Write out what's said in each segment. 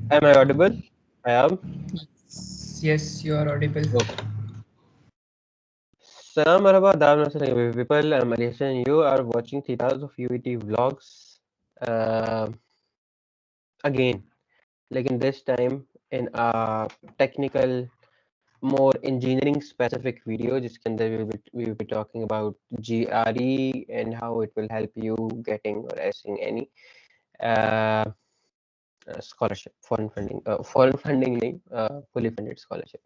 Am I audible? I am. Yes, you are audible. Okay. Salam marhaba, adab namaste people. I'm Alicia and you are watching 3000 of UET vlogs. Uh, again, like in this time in a technical, more engineering specific video, जिसके अंदर we will be talking about GRE and how it will help you getting or assessing any uh, scholarship, foreign funding नहीं, fully funded scholarship.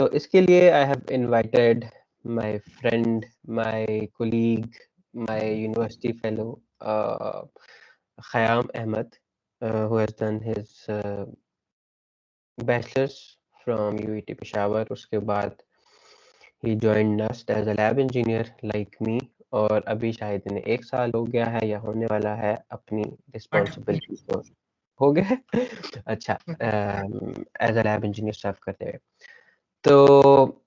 तो इसके लिए I have invited my friend, my colleague, my university fellow, Khayyam Ahmed, who has done his bachelor's from UET Peshawar. उसके बाद he joined us as a lab engineer like me, और अभी शायद इन्हें 1 साल हो गया है या होने वाला है अपनी But रिस्पॉन्सिबिलिटी को हो गया है अच्छा एज अ लैब इंजीनियर सर्व करते हुए। तो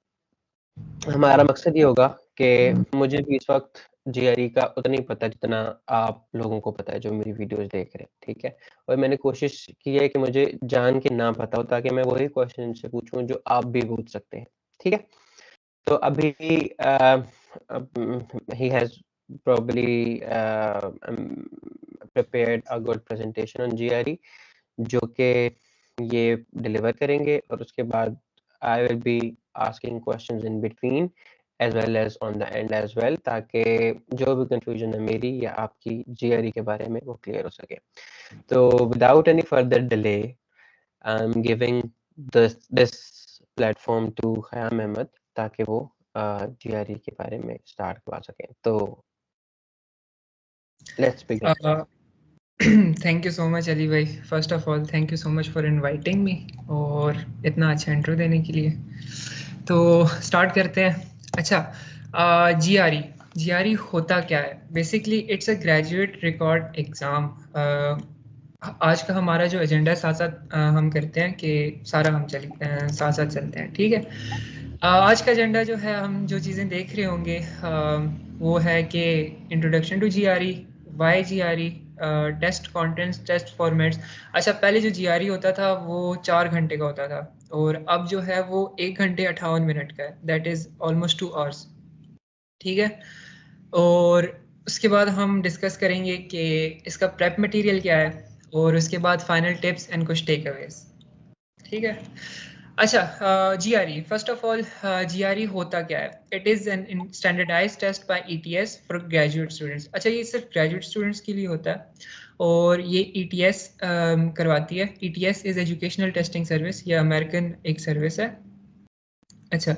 हमारा मकसद ये होगा कि मुझे भी इस वक्त जीआरई का उतना ही पता जितना आप लोगों को पता है जो मेरी वीडियोस देख रहे हैं, ठीक है। और मैंने कोशिश की है कि मुझे जान के ना पता हो ताकि मैं वही क्वेश्चन से पूछूं जो आप भी पूछ सकते हैं, ठीक है। तो अभी he has probably prepared a good presentation on GRE जो कि ये डिलीवर करेंगे, और उसके बाद I will be asking questions in between as well as on the end as well, ताकि जो भी confusion है मेरी या आपकी GRE के बारे में वो clear हो सके। तो without any further delay, I'm giving this platform to Khayyam Ahmed ताकि वो GRE के बारे में start करवा सकें। तो let's begin. thank you so much Ali भाई. First of all, thank you so much for inviting me और इतना अच्छा इंट्रो देने के लिए. तो स्टार्ट करते हैं. अच्छा, GRE GRE होता क्या है? Basically it's a graduate record exam. आज का हमारा जो एजेंडा साथ साथ हम करते हैं कि सारा हम साथ साथ चलते हैं, ठीक है. आज का एजेंडा जो है, हम जो चीज़ें देख रहे होंगे वो है कि introduction to GRE, why GRE, test contents, test formats. अच्छा, पहले जो GRE होता था वो 4 घंटे का होता था और अब जो है वो 1 घंटे 58 मिनट का है. दैट इज़ ऑलमोस्ट 2 आवर्स, ठीक है. और उसके बाद हम डिस्कस करेंगे कि इसका प्रेप मटेरियल क्या है और उसके बाद फाइनल टिप्स एंड कुछ टेक अवेज, ठीक है. अच्छा, GRE first of all, GRE होता क्या है? It is an standardised test by ETS for graduate students. अच्छा, ये सिर्फ ग्रेजुएट स्टूडेंट्स के लिए होता है और ये ETS करवाती है. ETS is educational testing service. ये अमेरिकन एक सर्विस है. अच्छा,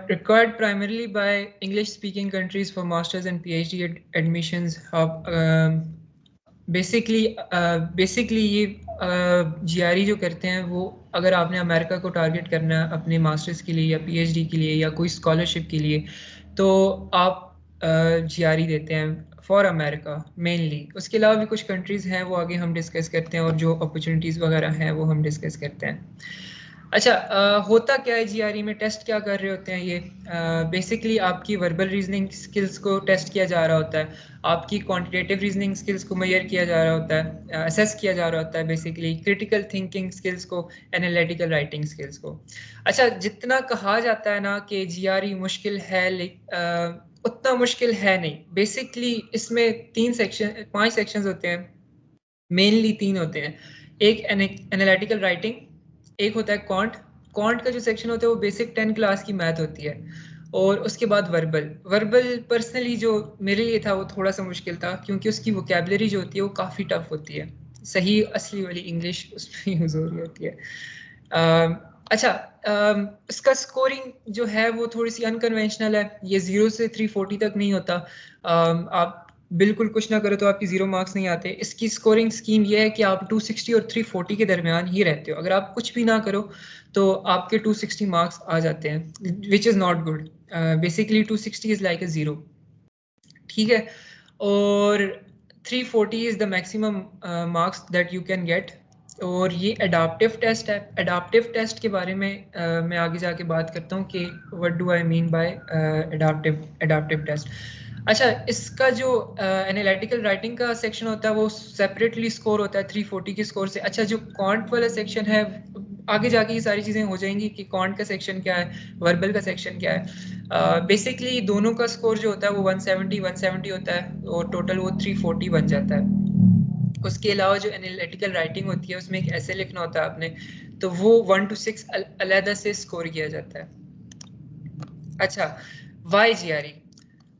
required primarily by English-speaking countries for masters and PhD admissions. Basically ये GRE जो करते हैं वो, अगर आपने अमेरिका को टारगेट करना है अपने मास्टर्स के लिए या PhD के लिए या कोई स्कॉलरशिप के लिए, तो आप GRE देते हैं फॉर अमेरिका मेनली. उसके अलावा भी कुछ कंट्रीज़ हैं, वो आगे हम डिस्कस करते हैं, और जो अपॉर्चुनिटीज़ वगैरह हैं वो हम डिस्कस करते हैं. अच्छा, होता क्या है GRE में? टेस्ट क्या कर रहे होते हैं ये? बेसिकली आपकी वर्बल रीजनिंग स्किल्स को टेस्ट किया जा रहा होता है, आपकी क्वांटिटेटिव रीजनिंग स्किल्स को मेजर किया जा रहा होता है, असेस किया जा रहा होता है, बेसिकली क्रिटिकल थिंकिंग स्किल्स को, एनालिटिकल राइटिंग स्किल्स को. अच्छा, जितना कहा जाता है ना कि GRE मुश्किल है, उतना मुश्किल है नहीं. बेसिकली इसमें 5 सेक्शंस होते हैं, मेनली 3 होते हैं. एक एनालिटिकल राइटिंग, एक होता है क्वांट का जो सेक्शन होता है वो बेसिक 10 क्लास की मैथ होती है, और उसके बाद वर्बल पर्सनली जो मेरे लिए था वो थोड़ा सा मुश्किल था, क्योंकि उसकी वोकेबलरी जो होती है वो काफ़ी टफ होती है. सही असली वाली इंग्लिश उसमें यूज़ हो रही होती है. अच्छा, इसका स्कोरिंग जो है वो थोड़ी सी अनकन्वेंशनल है. ये 0 से 340 तक नहीं होता. आप बिल्कुल कुछ ना करो तो आपकी 0 मार्क्स नहीं आते. इसकी स्कोरिंग स्कीम ये है कि आप 260 और 340 के दरमियान ही रहते हो. अगर आप कुछ भी ना करो तो आपके 260 मार्क्स आ जाते हैं, which is not good. Basically 260 is like अ 0, ठीक है. और 340 is the maximum marks that you can get. और ये एडाप्टिव टेस्ट है. एडाप्टिव टेस्ट के बारे में मैं आगे जाके बात करता हूँ कि what do I mean by adaptive test. अच्छा, इसका जो एनालिटिकल राइटिंग का सेक्शन होता है वो सेपरेटली स्कोर होता है 340 के स्कोर से। अच्छा, जो क्वांट वाला सेक्शन है, आगे जाके ये सारी चीज़ें हो जाएंगी कि क्वांट का सेक्शन क्या है, वर्बल का सेक्शन क्या है। बेसिकली दोनों का स्कोर जो होता है वो 170 होता है और टोटल वो 340 बन जाता है। उसके अलावा जो एनालिटिकल राइटिंग होती है उसमें एक ऐसे लिखना होता है आपने, तो वो 1 to 6 अलहदा से स्कोर किया जाता है। अच्छा, वाई जीआरई,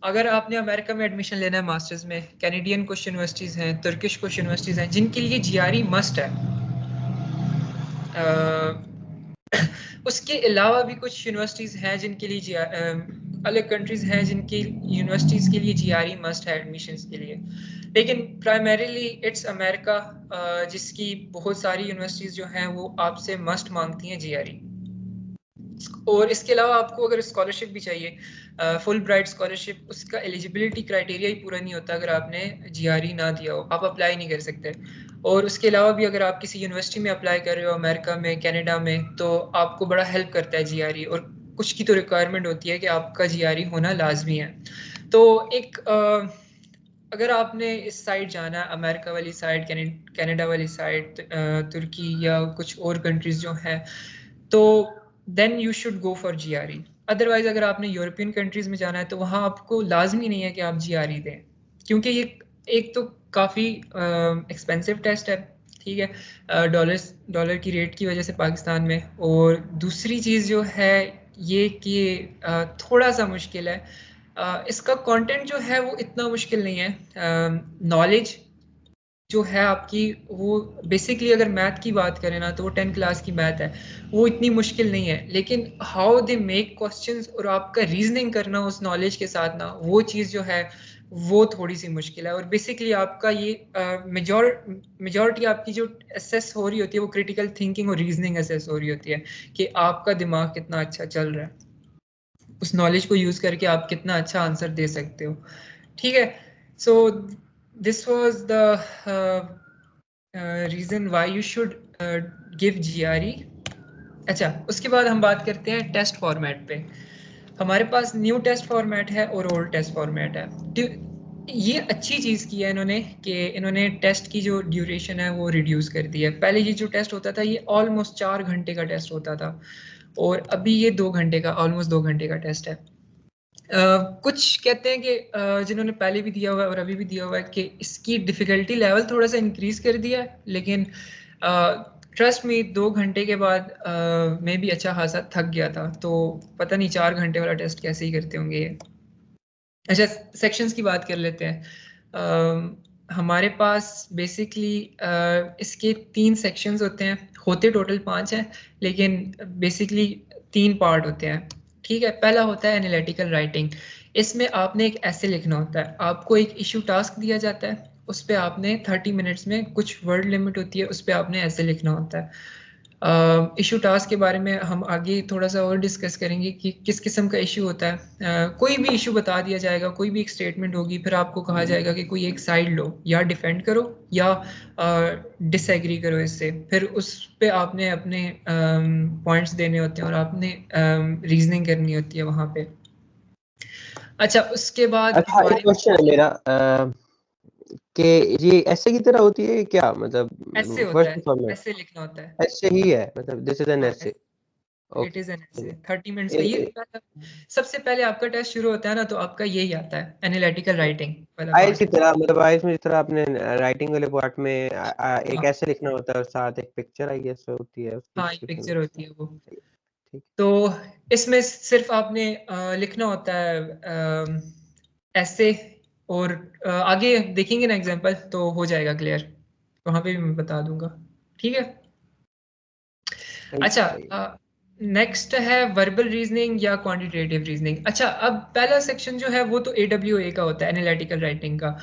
अगर आपने अमेरिका में एडमिशन लेना है मास्टर्स में, कैनेडियन कुछ यूनिवर्सिटीज़ हैं, तुर्किश कुछ यूनिवर्सिटीज़ हैं जिनके लिए जीआरई मस्ट है। उसके अलावा भी कुछ यूनिवर्सिटीज़ हैं जिनके लिए अलग कंट्रीज़ हैं जिनकी यूनिवर्सिटीज़ के लिए जीआरई मस्ट है एडमिशन्स के लिए, लेकिन प्राइमरीली इट्स अमेरिका जिसकी बहुत सारी यूनिवर्सिटीज़ जो हैं वो आपसे मस्ट मांगती हैं जीआरई। और इसके अलावा आपको अगर स्कॉलरशिप भी चाहिए, फुल ब्राइट स्कॉलरशिप, उसका एलिजिबिलिटी क्राइटेरिया ही पूरा नहीं होता अगर आपने जीआरई ना दिया हो, आप अप्लाई नहीं कर सकते। और उसके अलावा भी अगर आप किसी यूनिवर्सिटी में अप्लाई कर रहे हो अमेरिका में, कनाडा में, तो आपको बड़ा हेल्प करता है जीआरई, और कुछ की तो रिक्वायरमेंट होती है कि आपका जीआरई होना लाजमी है। तो एक अगर आपने इस साइड जाना है, अमेरिका वाली साइड, कनाडा वाली साइड, तुर्की या कुछ और कंट्रीज जो हैं, तो then you should go for GRE. Otherwise अगर आपने यूरोपियन कंट्रीज में जाना है तो वहाँ आपको लाजमी नहीं है कि आप जीआरई दें, क्योंकि ये एक तो काफ़ी एक्सपेंसिव टेस्ट है, ठीक है, डॉलर की रेट की वजह से पाकिस्तान में, और दूसरी चीज़ जो है ये कि थोड़ा सा मुश्किल है। इसका कंटेंट जो है वो इतना मुश्किल नहीं है। नॉलेज जो है आपकी, वो बेसिकली अगर मैथ की बात करें ना तो वो 10 क्लास की मैथ है, वो इतनी मुश्किल नहीं है, लेकिन हाउ दे मेक क्वेश्चंस और आपका रीजनिंग करना उस नॉलेज के साथ ना, वो चीज़ जो है वो थोड़ी सी मुश्किल है। और बेसिकली आपका ये मेजॉरिटी आपकी जो असेस हो रही होती है वो क्रिटिकल थिंकिंग और रीजनिंग असेस हो रही होती है कि आपका दिमाग कितना अच्छा चल रहा है, उस नॉलेज को यूज़ करके आप कितना अच्छा आंसर दे सकते हो, ठीक है। So this was the reason why you should give GRE. अच्छा, उसके बाद हम बात करते हैं टेस्ट फॉर्मेट पे। हमारे पास न्यू टेस्ट फॉर्मेट है और ओल्ड टेस्ट फॉर्मेट है। ये अच्छी चीज़ की है इन्होंने कि इन्होंने टेस्ट की जो ड्यूरेशन है वो रिड्यूस कर दी है। पहले ये जो टेस्ट होता था ये ऑलमोस्ट 4 घंटे का टेस्ट होता था, और अभी ये 2 घंटे का, ऑलमोस्ट 2 घंटे का टेस्ट है। कुछ कहते हैं कि जिन्होंने पहले भी दिया हुआ है और अभी भी दिया हुआ है कि इसकी डिफ़िकल्टी लेवल थोड़ा सा इंक्रीज़ कर दिया है, लेकिन ट्रस्ट मी 2 घंटे के बाद मैं भी अच्छा खासा थक गया था, तो पता नहीं 4 घंटे वाला टेस्ट कैसे ही करते होंगे ये। अच्छा, सेक्शंस की बात कर लेते हैं। हमारे पास बेसिकली इसके 3 सेक्शंस होते हैं, होते टोटल 5 हैं, लेकिन बेसिकली 3 पार्ट होते हैं, ठीक है। पहला होता है एनालिटिकल राइटिंग। इसमें आपने एक ऐसे लिखना होता है, आपको एक इशू टास्क दिया जाता है, उस पर आपने 30 मिनट्स में, कुछ वर्ड लिमिट होती है, उस पर आपने ऐसे लिखना होता है। इशू टास्क के बारे में हम आगे थोड़ा सा और डिस्कस करेंगे कि किस किस्म का इशू होता है। कोई भी इशू बता दिया जाएगा, कोई भी एक स्टेटमेंट होगी, फिर आपको कहा जाएगा कि कोई एक साइड लो, या डिफेंड करो या डिसएग्री करो इससे, फिर उस पे आपने अपने पॉइंट्स देने होते हैं और आपने रीजनिंग करनी होती है वहाँ पे। अच्छा, उसके बाद अच्छा, एक क्वेश्चन है मेरा कि ये ऐसे की तरह होती है क्या, ऐसे मतलब होता फर्स्ट है, फॉर्मेट ऐसे लिखना होता है। ऐसे ही है, मतलब दिस इज एन हाँ, ऐसे। It is an okay. ऐसे 30 मिनट्स का। ये सबसे पहले आपका टेस्ट शुरू होता है ना, तो आपका यही आता है एनालिटिकल राइटिंग वाला आइल्स की पार्ट। तरह, मतलब आइल्स में जिस तरह आपने राइटिंग वाले पार्ट में एक हाँ, ऐसे लिखना होता है और साथ एक पिक्चर आई गेस होती है उसकी हाँ, एक डिस्क्रिप्शन। पिक्चर होती है वो। ठीक। तो इसमें सिर्फ आपने लिखना होता है ऐसे, और आगे देखेंगे ना एग्जांपल तो हो जाएगा क्लियर, वहां पे भी मैं बता दूंगा, ठीक है। सही अच्छा, सही। नेक्स्ट है वर्बल रीजनिंग या क्वांटिटेटिव रीजनिंग। अच्छा, अब पहला सेक्शन जो है वो तो AWA का होता है, एनालिटिकल राइटिंग का।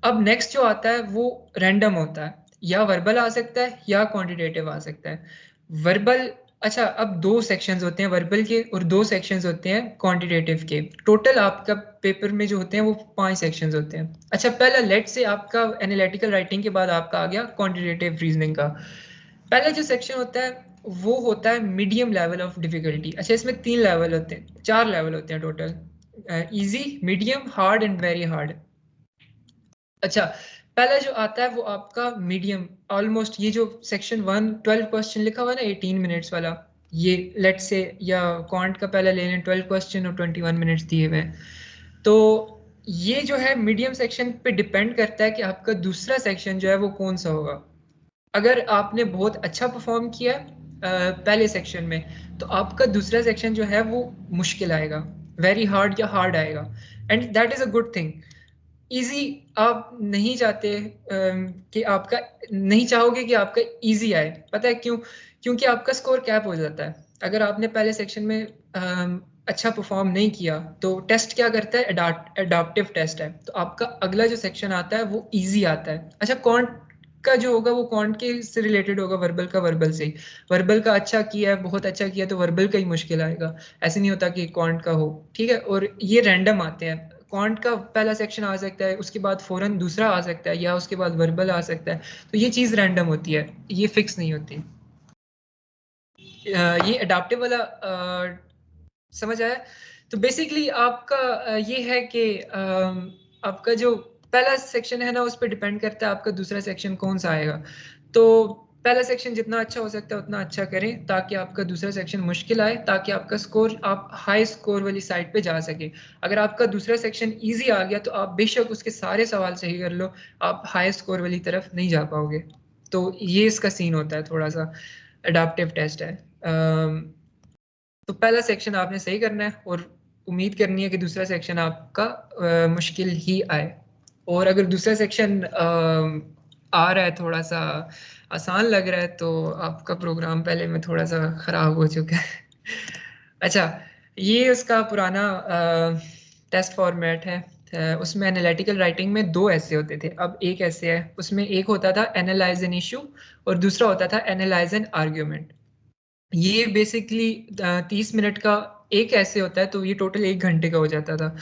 अब नेक्स्ट जो आता है वो रैंडम होता है, या वर्बल आ सकता है या क्वांटिटेटिव आ सकता है। वर्बल, अच्छा, अब 2 सेक्शंस होते हैं वर्बल के और 2 सेक्शंस होते हैं क्वांटिटेटिव के। टोटल आपका पेपर में जो होते हैं वो 5 सेक्शंस होते हैं। अच्छा, पहला लेट से आपका एनालिटिकल राइटिंग के बाद आपका आ गया क्वांटिटेटिव रीजनिंग का। पहला जो सेक्शन होता है वो होता है मीडियम लेवल ऑफ डिफिकल्टी। अच्छा, इसमें 3 लेवल होते हैं, 4 लेवल होते हैं total. Easy, medium, hard and very hard. अच्छा, पहला जो आता है वो आपका मीडियम, ऑलमोस्ट ये जो सेक्शन 1 12 क्वेश्चन लिखा हुआ है ना 18 मिनट्स वाला, ये लेट से, या क्वांट का पहला ले लें 12 क्वेश्चन और 21 मिनट्स दिए हुए हैं, तो ये जो है मीडियम सेक्शन पे डिपेंड करता है कि आपका दूसरा सेक्शन जो है वो कौन सा होगा। अगर आपने बहुत अच्छा परफॉर्म किया पहले सेक्शन में, तो आपका दूसरा सेक्शन जो है वो मुश्किल आएगा, वेरी हार्ड या हार्ड आएगा, and that is a good thing. Easy आप नहीं चाहते कि आपका, नहीं चाहोगे कि आपका इजी आए, पता है क्यों? क्योंकि आपका स्कोर कैप हो जाता है। अगर आपने पहले सेक्शन में अच्छा परफॉर्म नहीं किया, तो टेस्ट क्या करता है, अडाप्टिव टेस्ट है, तो आपका अगला जो सेक्शन आता है वो इजी आता है। अच्छा, क्वांट का जो होगा वो क्वांट के से रिलेटेड होगा, वर्बल का वर्बल से, वर्बल का अच्छा किया है, बहुत अच्छा किया, तो वर्बल का ही मुश्किल आएगा, ऐसे नहीं होता कि क्वांट का हो, ठीक है। और ये रैंडम आते हैं, क्वांट का पहला सेक्शन आ सकता है, उसके बाद फौरन दूसरा आ सकता है, या उसके बाद वर्बल आ सकता है, तो ये चीज़ रैंडम होती है, ये फिक्स नहीं होती। ये अडाप्टिव वाला समझ आया? तो बेसिकली आपका ये है कि आपका जो पहला सेक्शन है ना, उस पर डिपेंड करता है आपका दूसरा सेक्शन कौन सा आएगा। तो पहला सेक्शन जितना अच्छा हो सकता है उतना अच्छा करें, ताकि आपका दूसरा सेक्शन मुश्किल आए, ताकि आपका स्कोर, आप हाई स्कोर वाली साइड पे जा सके। अगर आपका दूसरा सेक्शन इजी आ गया, तो आप बेशक उसके सारे सवाल सही कर लो, आप हाई स्कोर वाली तरफ नहीं जा पाओगे। तो ये इसका सीन होता है, थोड़ा सा अडाप्टिव टेस्ट है। तो पहला सेक्शन आपने सही करना है, और उम्मीद करनी है कि दूसरा सेक्शन आपका मुश्किल ही आए। और अगर दूसरा सेक्शन आ रहा है, थोड़ा सा आसान लग रहा है, तो आपका प्रोग्राम पहले में थोड़ा सा ख़राब हो चुका है। अच्छा, ये उसका पुराना टेस्ट फॉर्मेट है। उसमें एनालिटिकल राइटिंग में 2 ऐसे होते थे, अब एक ऐसे है, उसमें एक होता था एनालाइज एन इशू, और दूसरा होता था एनालाइज एन आर्ग्यूमेंट। ये बेसिकली 30 मिनट का एक ऐसे होता है, तो ये टोटल 1 घंटे का हो जाता था।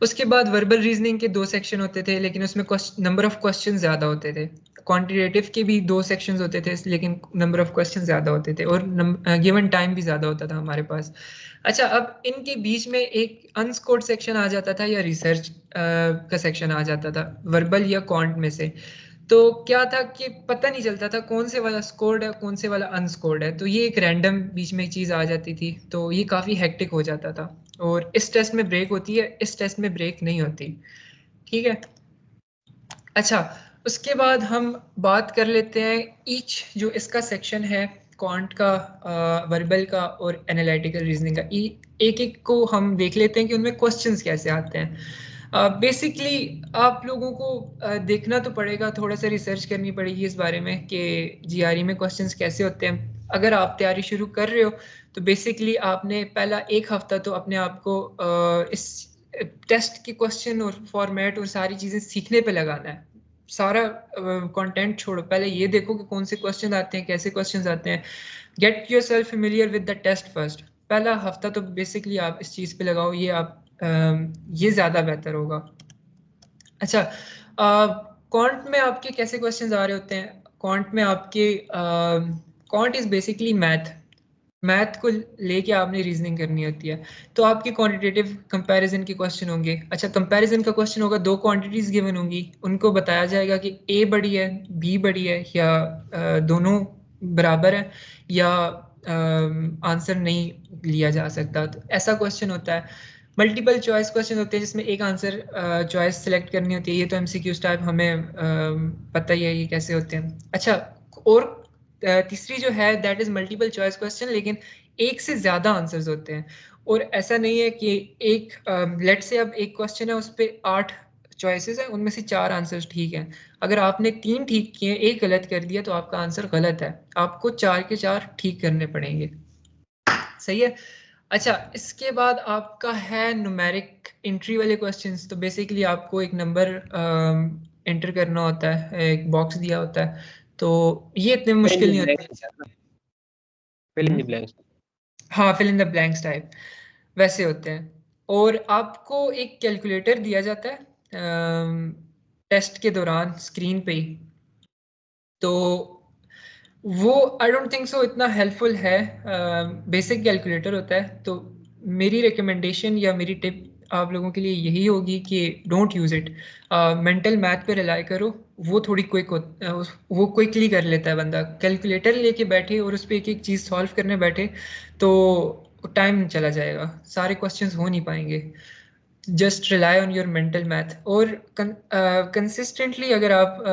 उसके बाद वर्बल रीजनिंग के 2 सेक्शन होते थे, लेकिन उसमें नंबर ऑफ क्वेश्चन ज़्यादा होते थे। क्वांटिटेटिव के भी 2 सेक्शंस होते थे, लेकिन नंबर ऑफ क्वेश्चन ज़्यादा होते थे, और गिवन टाइम भी ज़्यादा होता था हमारे पास। अच्छा, अब इनके बीच में एक अनस्कोर्ड सेक्शन आ जाता था, या रिसर्च का सेक्शन आ जाता था, वर्बल या क्वांट में से। तो क्या था कि पता नहीं चलता था कौन से वाला स्कोर्ड है, कौन से वाला अनस्कोर्ड है, तो ये एक रैंडम बीच में एक चीज़ आ जाती थी, तो ये काफ़ी हेक्टिक हो जाता था। और इस टेस्ट में ब्रेक होती है, इस टेस्ट में ब्रेक नहीं होती, ठीक है। अच्छा, उसके बाद हम बात कर लेते हैं ईच जो इसका सेक्शन है, क्वांट का, वर्बल का और एनालिटिकल रीजनिंग का, एक एक को हम देख लेते हैं कि उनमें क्वेश्चंस कैसे आते हैं। बेसिकली आप लोगों को देखना तो पड़ेगा, थोड़ा सा रिसर्च करनी पड़ेगी इस बारे में कि जीआरई में क्वेश्चंस कैसे होते हैं। अगर आप तैयारी शुरू कर रहे हो, तो बेसिकली आपने पहला 1 हफ्ता तो अपने आप को इस टेस्ट के क्वेश्चन और फॉर्मेट और सारी चीज़ें सीखने पे लगाना है। सारा कंटेंट छोड़ो, पहले ये देखो कि कौन से क्वेश्चन आते हैं, कैसे क्वेश्चन आते हैं। Get yourself familiar with the test first. पहला हफ्ता तो बेसिकली आप इस चीज़ पे लगाओ, ये आप ये ज़्यादा बेहतर होगा। अच्छा, क्वांट में आपके कैसे क्वेश्चंस आ रहे होते हैं? क्वांट में आपके quant is basically math, math को लेके आपने रीजनिंग करनी होती है, तो आपके क्वांटिटेटिव कंपैरिजन के क्वेश्चन होंगे। अच्छा, कंपैरिजन का क्वेश्चन होगा, 2 क्वांटिटीज गिवन होंगी, उनको बताया जाएगा कि ए बड़ी है, बी बड़ी है, या दोनों बराबर है, या आंसर नहीं लिया जा सकता, तो ऐसा क्वेश्चन होता है। मल्टीपल चॉइस क्वेश्चन होते हैं, जिसमें एक आंसर चॉइस सेलेक्ट करनी होती है, ये तो एमसीक्यूज टाइप हमें पता ही है ये कैसे होते हैं। अच्छा, और तीसरी जो है that is multiple choice question, लेकिन एक से ज्यादा आंसर्स होते हैं, और ऐसा नहीं है कि एक लेट से अब एक क्वेश्चन है, उस पर 8 चॉइसेस हैं, उनमें से 4 आंसर्स ठीक हैं। अगर आपने 3 ठीक किए, एक गलत कर दिया, तो आपका आंसर गलत है, आपको 4 के 4 ठीक करने पड़ेंगे। सही है। अच्छा, इसके बाद आपका है न्यूमेरिक एंट्री वाले क्वेश्चंस। तो बेसिकली आपको एक नंबर एंटर करना होता है, एक बॉक्स दिया होता है, तो ये इतने मुश्किल नहीं होते। Fill in the blanks. हाँ, fill in the blanks type वैसे होते हैं। और आपको एक कैलकुलेटर दिया जाता है टेस्ट के दौरान स्क्रीन पे ही, तो वो आई डोंट थिंक सो इतना हेल्पफुल है। बेसिक कैलकुलेटर होता है, तो मेरी रिकमेंडेशन या मेरी टिप आप लोगों के लिए यही होगी कि don't use it. Mental math पे रिलाई करो, वो थोड़ी क्विक वो क्विकली कर लेता है बंदा। कैलकुलेटर लेके बैठे और उस पर एक एक चीज़ सॉल्व करने बैठे तो टाइम चला जाएगा, सारे क्वेश्चंस हो नहीं पाएंगे। Just rely on your mental math. और कंसिस्टेंटली अगर आप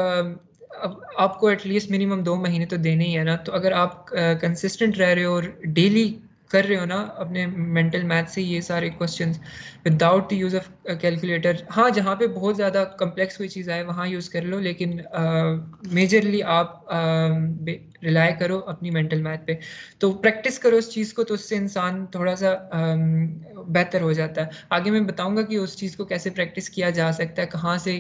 अब आपको एटलीस्ट मिनिमम 2 महीने तो देने ही है ना, तो अगर आप कंसिस्टेंट रह रहे हो और डेली कर रहे हो ना अपने मेंटल मैथ से ये सारे questions without the use of calculator, हाँ जहाँ पे बहुत ज़्यादा कम्प्लेक्स कोई चीज़ आए वहाँ यूज़ कर लो, लेकिन मेजरली आप रिलाई करो अपनी मेंटल मैथ पे। तो प्रैक्टिस करो उस चीज़ को, तो उससे इंसान थोड़ा सा बेहतर हो जाता है। आगे मैं बताऊंगा कि उस चीज़ को कैसे प्रैक्टिस किया जा सकता है, कहाँ से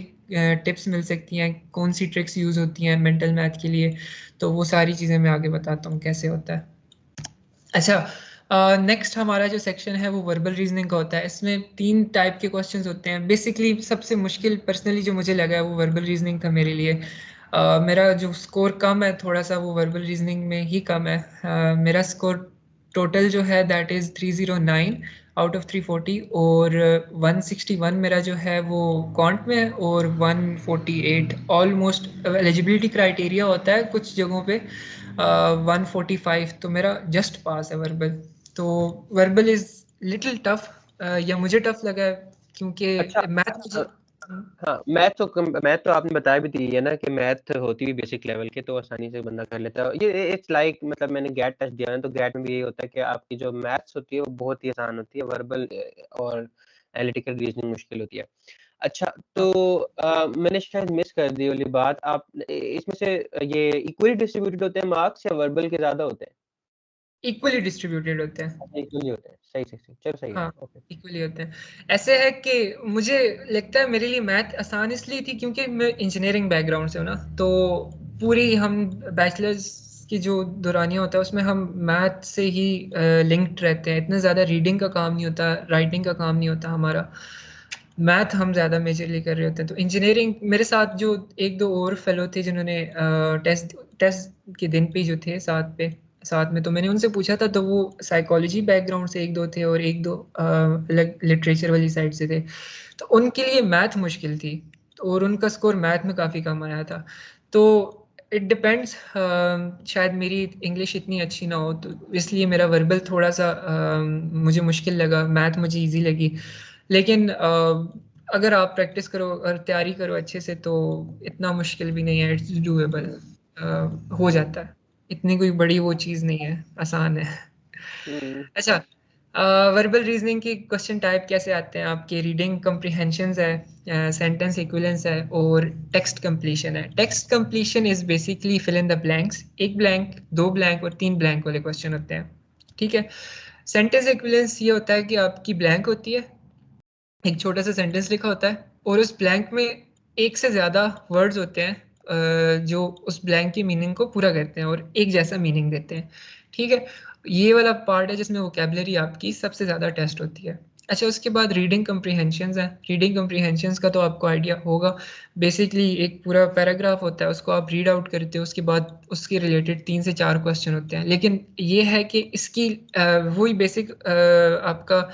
टिप्स मिल सकती हैं, कौन सी ट्रिक्स यूज़ होती हैं मेंटल मैथ के लिए। तो वो सारी चीज़ें मैं आगे बताता हूँ कैसे होता है। अच्छा, नेक्स्ट हमारा जो सेक्शन है वो वर्बल रीजनिंग का होता है। इसमें 3 टाइप के क्वेश्चंस होते हैं। बेसिकली सबसे मुश्किल पर्सनली जो मुझे लगा है वो वर्बल रीजनिंग था मेरे लिए। मेरा जो स्कोर कम है थोड़ा सा वो वर्बल रीजनिंग में ही कम है। मेरा स्कोर टोटल जो है दैट इज़ 309 आउट ऑफ 340, और 161 मेरा जो है वो क्वांट में है, और 148 ऑलमोस्ट एलिजिबिलिटी क्राइटेरिया होता है कुछ जगहों पे 145, तो मेरा जस्ट पास है वर्बल। तो वर्बल इज़ लिटिल टफ, या मुझे टफ लगा है क्योंकि अच्छा। मैथ मुझे हाँ, मैथ तो आपने बताया भी दी है ना कि मैथ होती है बेसिक लेवल के, तो आसानी से बंदा कर लेता है। ये इट्स लाइक मतलब मैंने गैट टेस्ट दिया है, तो गैट में भी यही होता है कि आपकी जो मैथ्स होती है वो बहुत ही आसान होती है, वर्बल और एनालिटिकल रीजनिंग मुश्किल होती है। अच्छा, तो मैंने शायद मिस कर दी वाली बात। आप इसमें से ये इक्वली डिस्ट्रीब्यूटेड होते हैं मार्क्स या वर्बल के ज़्यादा होते हैं? इक्वली डिस्ट्रीब्यूटेड होते हैं। अच्छा, इक्वली होते हैं। सही, सही, सही। चलो सही है। हाँ, ओके। इक्वली होते हैं। ऐसे है कि मुझे लगता है मेरे लिए मैथ आसान इसलिए थी क्योंकि मैं इंजीनियरिंग बैकग्राउंड से हूँ ना, तो पूरी हम बैचलर्स की जो दौरानिया होता है उसमें हम मैथ से ही लिंक्ड रहते हैं। इतना ज़्यादा रीडिंग का काम नहीं होता, राइटिंग का काम नहीं होता हमारा, मैथ हम ज़्यादा मेजरली कर रहे होते हैं। तो इंजीनियरिंग मेरे साथ जो एक दो और फेलो थे जिन्होंने टेस्ट टेस्ट के दिन पे जो थे साथ में, तो मैंने उनसे पूछा था, तो वो साइकोलॉजी बैकग्राउंड से एक दो थे और एक दो लिटरेचर वाली साइड से थे। तो उनके लिए मैथ मुश्किल थी, और उनका स्कोर मैथ में काफ़ी कम आया था। तो इट डिपेंड्स, शायद मेरी इंग्लिश इतनी अच्छी ना हो तो इसलिए मेरा वर्बल थोड़ा सा मुझे मुश्किल लगा, मैथ मुझे इजी लगी। लेकिन अगर आप प्रैक्टिस करो और तैयारी करो अच्छे से तो इतना मुश्किल भी नहीं है, इट्स डूएबल, हो जाता है। इतनी कोई बड़ी वो चीज़ नहीं है, आसान है। हुँ। अच्छा, वर्बल रीजनिंग के क्वेश्चन टाइप कैसे आते हैं आपके? रीडिंग कम्प्रीहेंशंस है, सेंटेंस इक्विवेलेंस है, और टेक्स्ट कंप्लीशन है। Text completion is basically fill in the blanks. एक ब्लैंक, दो ब्लैंक और 3 ब्लैंक वाले क्वेश्चन होते हैं, ठीक है। सेंटेंस इक्विवेलेंस ये होता है कि आपकी ब्लैंक होती है, एक छोटा सा सेंटेंस लिखा होता है, और उस ब्लैंक में एक से ज़्यादा वर्ड्स होते हैं जो उस ब्लैंक की मीनिंग को पूरा करते हैं और एक जैसा मीनिंग देते हैं, ठीक है। ये वाला पार्ट है जिसमें वोकेबलरी आपकी सबसे ज़्यादा टेस्ट होती है। अच्छा, उसके बाद रीडिंग कम्प्रीहेंशंस है। रीडिंग कम्प्रीहेंशंस का तो आपको आइडिया होगा। बेसिकली एक पूरा पैराग्राफ होता है, उसको आप रीड आउट करते हो, उसके बाद उसके रिलेटेड 3 से 4 क्वेश्चन होते हैं। लेकिन ये है कि इसकी वही बेसिक आपका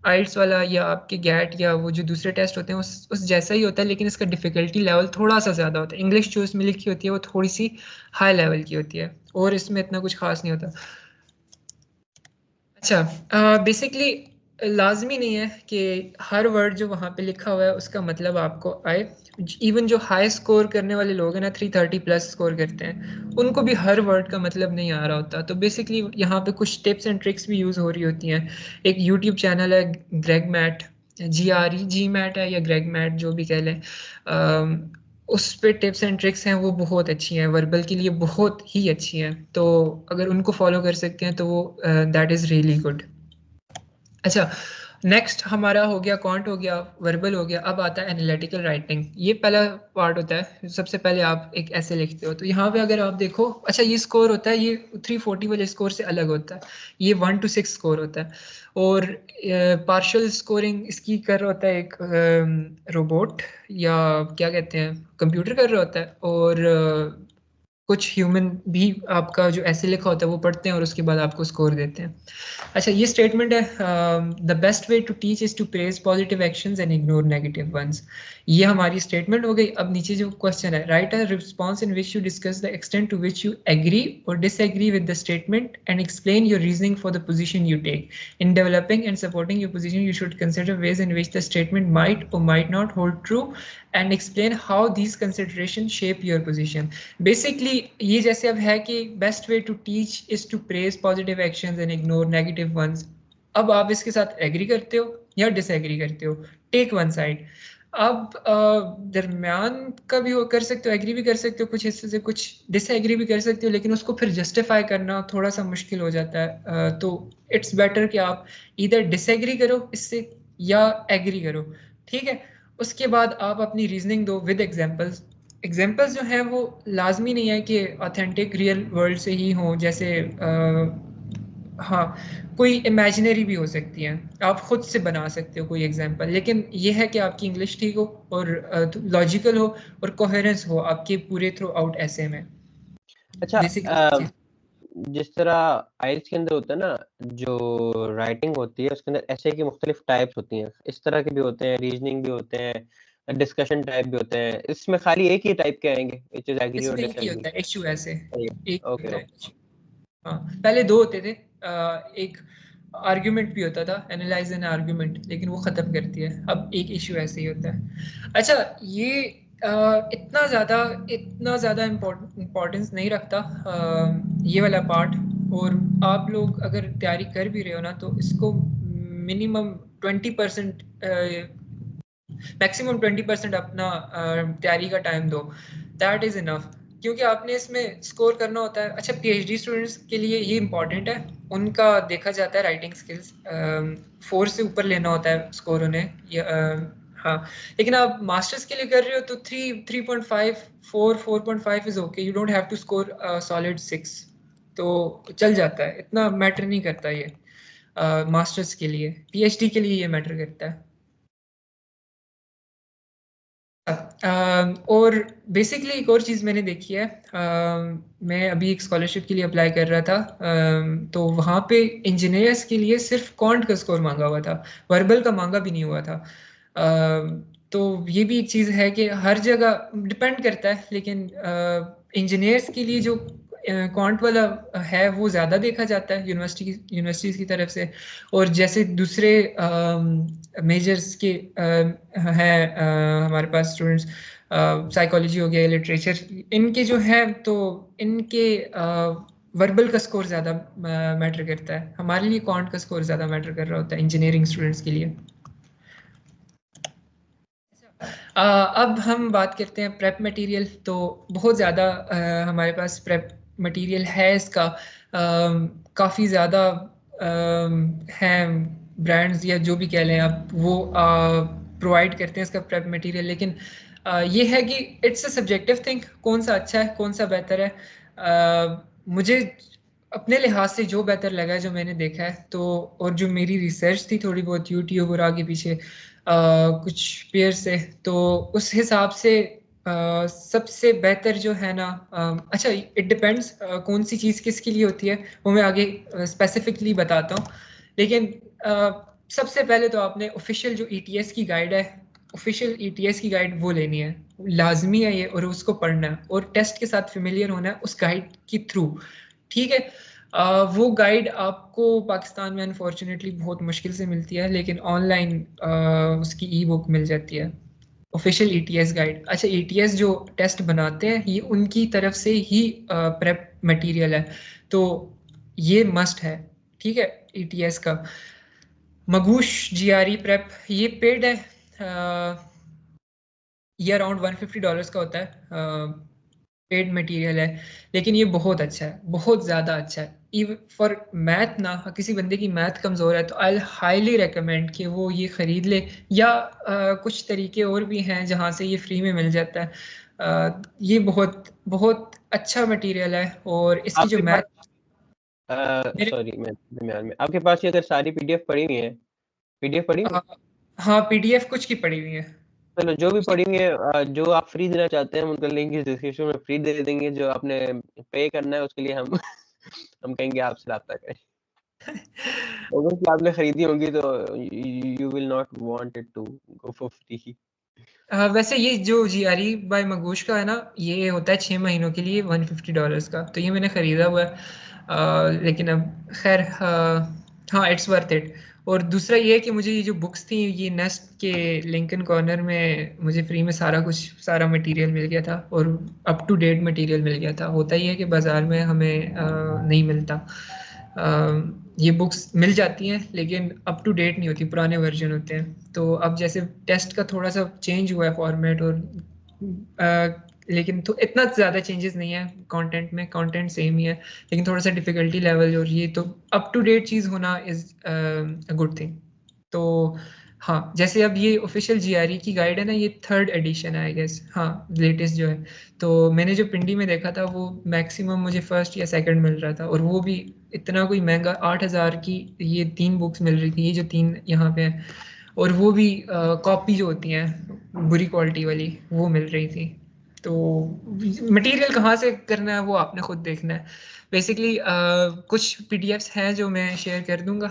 आइल्स वाला या आपके गैट या वो जो दूसरे टेस्ट होते हैं उस जैसा ही होता है, लेकिन इसका डिफ़िकल्टी लेवल थोड़ा सा ज़्यादा होता है। इंग्लिश जो इसमें लिखी होती है वो थोड़ी सी हाई लेवल की होती है, और इसमें इतना कुछ खास नहीं होता। अच्छा, बेसिकली लाजमी नहीं है कि हर वर्ड जो वहाँ पे लिखा हुआ है उसका मतलब आपको आए। इवन जो हाई स्कोर करने वाले लोग हैं ना, 330 प्लस स्कोर करते हैं, उनको भी हर वर्ड का मतलब नहीं आ रहा होता। तो बेसिकली यहाँ पे कुछ टिप्स एंड ट्रिक्स भी यूज़ हो रही होती हैं। एक यूट्यूब चैनल है ग्रेग मैट, जी मैट है या ग्रेग मैट जो भी कह लें, उस पे टिप्स एंड ट्रिक्स हैं, वो बहुत अच्छी हैं, वर्बल के लिए बहुत ही अच्छी हैं। तो अगर उनको फॉलो कर सकते हैं तो वो दैट इज़ रियली गुड। अच्छा, नेक्स्ट हमारा हो गया क्वांट, हो गया वर्बल, हो गया। अब आता है एनालिटिकल राइटिंग। ये पहला पार्ट होता है। सबसे पहले आप एक ऐसे लिखते हो, तो यहाँ पे अगर आप देखो, अच्छा ये स्कोर होता है, ये 340 वाले स्कोर से अलग होता है। ये 1 to 6 स्कोर होता है, और पार्शियल स्कोरिंग इसकी कर रहा होता है एक रोबोट, या क्या कहते हैं, कंप्यूटर कर रहा होता है। और कुछ ह्यूमन भी आपका जो ऐसे लिखा होता है वो पढ़ते हैं और उसके बाद आपको स्कोर देते हैं। अच्छा, ये स्टेटमेंट है, the best way to teach is to praise positive actions and ignore negative ones. ये हमारी स्टेटमेंट हो गई। अब नीचे जो क्वेश्चन है, write a response in which you discuss the extent to which you agree और disagree with the statement and explain your reasoning for the position you take. In developing and supporting your position, you should consider ways in which the statement might or might not hold true and explain how these considerations shape your position. Basically, ये जैसे अब है कि best way to teach is to praise positive actions and ignore negative ones. अब आप इसके साथ agree करते हो या डिसएग्री करते हो, टेक वन साइड। अब दरमियान का भी वो कर सकते हो, एग्री भी कर सकते हो कुछ हिस्से से, कुछ डिसएग्री भी कर सकते हो, लेकिन उसको फिर जस्टिफाई करना थोड़ा सा मुश्किल हो जाता है। तो इट्स बेटर कि आप इधर डिसएग्री करो इससे या एग्री करो, ठीक है। उसके बाद आप अपनी रीजनिंग दो विद एग्जांपल्स। एग्जांपल्स जो है वो लाजमी नहीं है कि ऑथेंटिक रियल वर्ल्ड से ही हों, जैसे हाँ, कोई इमेजिनरी भी हो सकती है, आप खुद से बना सकते हो कोई एग्जांपल, लेकिन ये है कि आपकी इंग्लिश ठीक हो और लॉजिकल हो और कोहेरेंस हो आपके पूरे थ्रू आउट ऐसे में। अच्छा, बेसिकली जिस तरह आइल्स के अंदर होता है ना, जो राइटिंग होती है उसके अंदर ऐसे की मुख्तलिफ टाइप्स होती हैं, इस तरह के भी होते हैं, रीजनिंग भी होते हैं, डिस्कशन टाइप भी होते हैं, इसमें खाली एक ही टाइप के आएंगे, विच इज एग्री और इसमें एक ही डिसएग्री? होता है इशू, ऐसे एक ही ओके होता है। ओके। हाँ, पहले दो होते थे, एक आर्ग्यूमेंट भी होता था, एनालाइज एंड आर्ग्यूमेंट, लेकिन वो खत्म कर दिया है, अब एक इशू ऐसे ही होता है। अच्छा, ये इतना ज़्यादा इम्पोर्टेंस नहीं रखता ये वाला पार्ट। और आप लोग अगर तैयारी कर भी रहे हो ना, तो इसको मिनिमम 20%, मैक्सिमम 20% अपना तैयारी का टाइम दो, दैट इज़ इनफ। क्योंकि आपने इसमें स्कोर करना होता है। अच्छा, पीएचडी स्टूडेंट्स के लिए ये इंपॉर्टेंट है, उनका देखा जाता है राइटिंग स्किल्स 4 से ऊपर लेना होता है स्कोर उन्हें, हाँ। लेकिन आप मास्टर्स के लिए कर रहे हो तो 3.5 4.5 is okay, you don't have to score solid 6, तो चल जाता है, इतना मैटर नहीं करता ये मास्टर्स के लिए। पीएचडी के लिए ये मैटर करता है। और बेसिकली एक और चीज़ मैंने देखी है, मैं अभी एक स्कॉलरशिप के लिए अप्लाई कर रहा था, तो वहाँ पे इंजीनियर्स के लिए सिर्फ क्वांट का स्कोर मांगा हुआ था, वर्बल का मांगा भी नहीं हुआ था। तो ये भी एक चीज़ है कि हर जगह डिपेंड करता है, लेकिन इंजीनियर्स के लिए जो क्वांट वाला है वो ज़्यादा देखा जाता है यूनिवर्सिटीज़ की तरफ से। और जैसे दूसरे मेजर्स के हैं हमारे पास स्टूडेंट्स, साइकोलॉजी हो गया, लिटरेचर, इनके जो है तो इनके वर्बल का स्कोर ज़्यादा मैटर करता है। हमारे लिए क्वांट का स्कोर ज़्यादा मैटर कर रहा होता है इंजीनियरिंग स्टूडेंट्स के लिए। अब हम बात करते हैं प्रेप मटेरियल। तो बहुत ज़्यादा हमारे पास प्रेप मटेरियल है, इसका काफ़ी ज़्यादा हैं ब्रांड्स या जो भी कह लें आप, वो प्रोवाइड करते हैं इसका प्रेप मटेरियल। लेकिन ये है कि इट्स अ सब्जेक्टिव थिंग, कौन सा अच्छा है कौन सा बेहतर है। मुझे अपने लिहाज से जो बेहतर लगा है, जो मैंने देखा है, तो और जो मेरी रिसर्च थी थोड़ी बहुत यूट्यूब और आगे पीछे कुछ पेयर से, तो उस हिसाब से सबसे बेहतर जो है ना, अच्छा इट डिपेंड्स कौन सी चीज़ किसके लिए होती है, वो मैं आगे स्पेसिफिकली बताता हूँ। लेकिन सबसे पहले तो आपने ऑफिशियल जो ईटीएस की गाइड है, ऑफिशियल ईटीएस की गाइड वो लेनी है, लाजमी है ये, और उसको पढ़ना है और टेस्ट के साथ फेमिलियर होना है उस गाइड के थ्रू, ठीक है। वो गाइड आपको पाकिस्तान में अनफॉर्चुनेटली बहुत मुश्किल से मिलती है, लेकिन ऑनलाइन उसकी ई बुक मिल जाती है, ऑफिशियल ईटीएस गाइड। अच्छा, ईटीएस जो टेस्ट बनाते हैं ये उनकी तरफ से ही प्रेप मटेरियल है, तो ये मस्ट है, ठीक है। ईटीएस का मगूश जीआरई प्रेप ये पेड है, ये अराउंड $150 का होता है, पेड मटेरियल है, लेकिन ये बहुत अच्छा है, बहुत ज़्यादा अच्छा है। इवन फॉर मैथ ना, किसी बंदे की मैथ कमज़ोर है तो आई हाईली रिकमेंड कि वो ये ख़रीद ले, या कुछ तरीके और भी हैं जहाँ से ये फ्री में मिल जाता है। ये बहुत बहुत अच्छा मटेरियल है, और इसकी जो आपके मैथ पास मेरे सॉरी, मैं दरमियान में, आपके पास ये अगर सारी पीडीएफ पड़ी हुई है, पीडीएफ पड़ी हुई है, हाँ, पीडीएफ कुछ की पड़ी हुई है। चलो जो भी पढ़ेंगे, जो आप फ्री देना चाहते हैं उनका लिंक इस डिस्क्रिप्शन में फ्री दे देंगे। जो आपने पे करना है उसके लिए हम हम कहेंगे आपसे राब्ता करें। अगर कि आपने खरीदी होंगी तो you will not want it to go for free. वैसे ये जो जीआरई बाय मगूश का है ना, ये होता है 6 महीनों के लिए $150 का, तो ये मैंने ख़रीदा हुआ है। लेकिन अब खैर, हाँ, इट्स वर्थ इट। और दूसरा ये है कि मुझे ये जो बुक्स थी, ये नेस्ट के लिंकन कॉर्नर में मुझे फ्री में सारा मटेरियल मिल गया था, और अप टू डेट मटेरियल मिल गया था। होता ही है कि बाज़ार में हमें नहीं मिलता। ये बुक्स मिल जाती हैं लेकिन अप टू डेट नहीं होती, पुराने वर्जन होते हैं। तो अब जैसे टेस्ट का थोड़ा सा चेंज हुआ है फॉर्मेट, और लेकिन तो इतना ज़्यादा चेंजेस नहीं है कंटेंट में, कंटेंट सेम ही है, लेकिन थोड़ा सा डिफ़िकल्टी लेवल और ये तो अप टू डेट चीज़ होना इज़ अ गुड थिंग। तो हाँ, जैसे अब ये ऑफिशियल जीआरई की गाइड है ना, ये 3rd एडिशन है आई गेस, हाँ, लेटेस्ट जो है। तो मैंने जो पिंडी में देखा था वो मैक्सिमम मुझे फर्स्ट या सेकंड मिल रहा था, और वो भी इतना कोई महंगा 8,000 की ये 3 बुक्स मिल रही थी, ये जो 3 यहाँ पे हैं। और वो भी कॉपी जो होती हैं बुरी क्वालिटी वाली, वो मिल रही थी। तो मटेरियल कहाँ से करना है वो आपने खुद देखना है। बेसिकली कुछ पीडीएफ्स हैं जो मैं शेयर कर दूंगा,